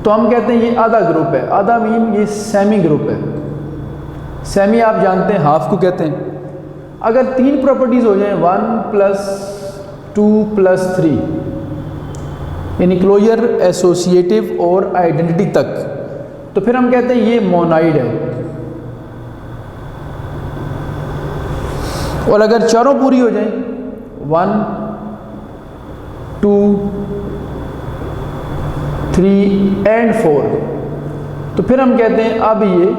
तो हम कहते हैं ये आधा ग्रुप है। आधा मीन ये सेमी ग्रुप है। सेमी आप जानते हैं हाफ को कहते हैं। अगर 3 प्रॉपर्टीज हो जाएं 1+2+3, यानी क्लोजर, एसोसिएटिव और आइडेंटिटी तक, तो फिर हम कहते हैं ये मोनाइड है। और अगर चारों पूरी हो जाएं 1, 2, 3 एंड 4, तो फिर हम कहते हैं अब ये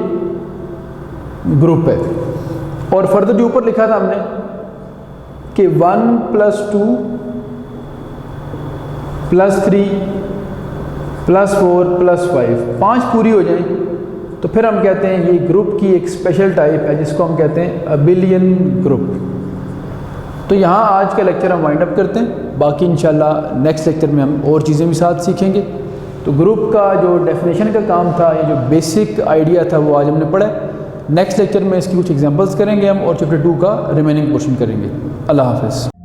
ग्रुप है। और फर्दर जो ऊपर लिखा था हमने कि 1+2+3+4+5, 5 पूरी हो जाए तो फिर हम कहते हैं ये ग्रुप की एक स्पेशल टाइप है जिसको हम कहते हैं अबिलियन ग्रुप। तो यहाँ आज का लेक्चर हम वाइंड अप करते हैं, बाकी इंशाल्लाह नेक्स्ट लेक्चर में हम और चीज़ें भी साथ सीखेंगे। तो ग्रुप का जो डेफिनेशन का काम था, ये जो बेसिक आइडिया था, वो आज हमने पढ़ा। नेक्स्ट लेक्चर में इसकी कुछ एग्जांपल्स करेंगे हम और चैप्टर 2 का रिमेनिंग पोर्शन करेंगे। अल्लाह हाफ़िज़।